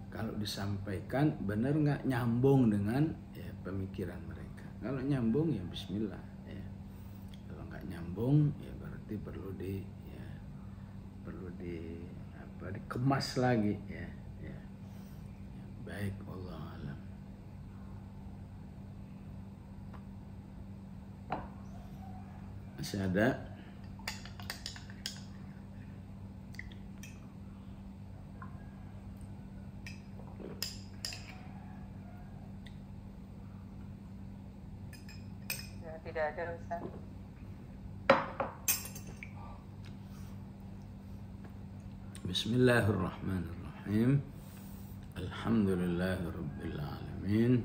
Kalau disampaikan benar nggak nyambung dengan ya, pemikiran mereka. Kalau nyambung ya bismillah ya. Kalau nggak nyambung ya berarti perlu dikemas lagi ya. Baik, wallahu alam. Masih ada? Tidak ada, Ustaz. Bismillahirrahmanirrahim. Alhamdulillahirabbil alamin.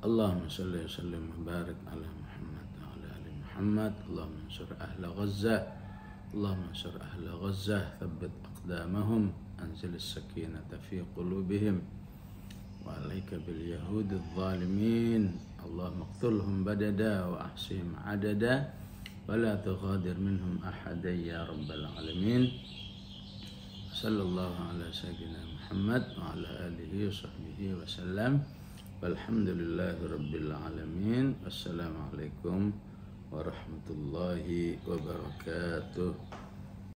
Allahumma shalli wa sallim wa barik ala Muhammad wa ala ali Muhammad. Allahumma ansur ahla Ghazzah. Allahumma ansur ahla Ghazzah, thabbit aqdamahum, anzil as-sakinata fi qulubihim. Wa alaika bil yahudil zalimin. Allahumma qtulhum badada wa ahsihim adada wa la tughadir minhum ahada ya rabbal alamin. Sallallahu ala sayyidina Muhammad wa ala alihi wa sahbihi wa sallam. Walhamdulillahi rabbil alamin. Wassalamualaikum warahmatullahi wabarakatuh.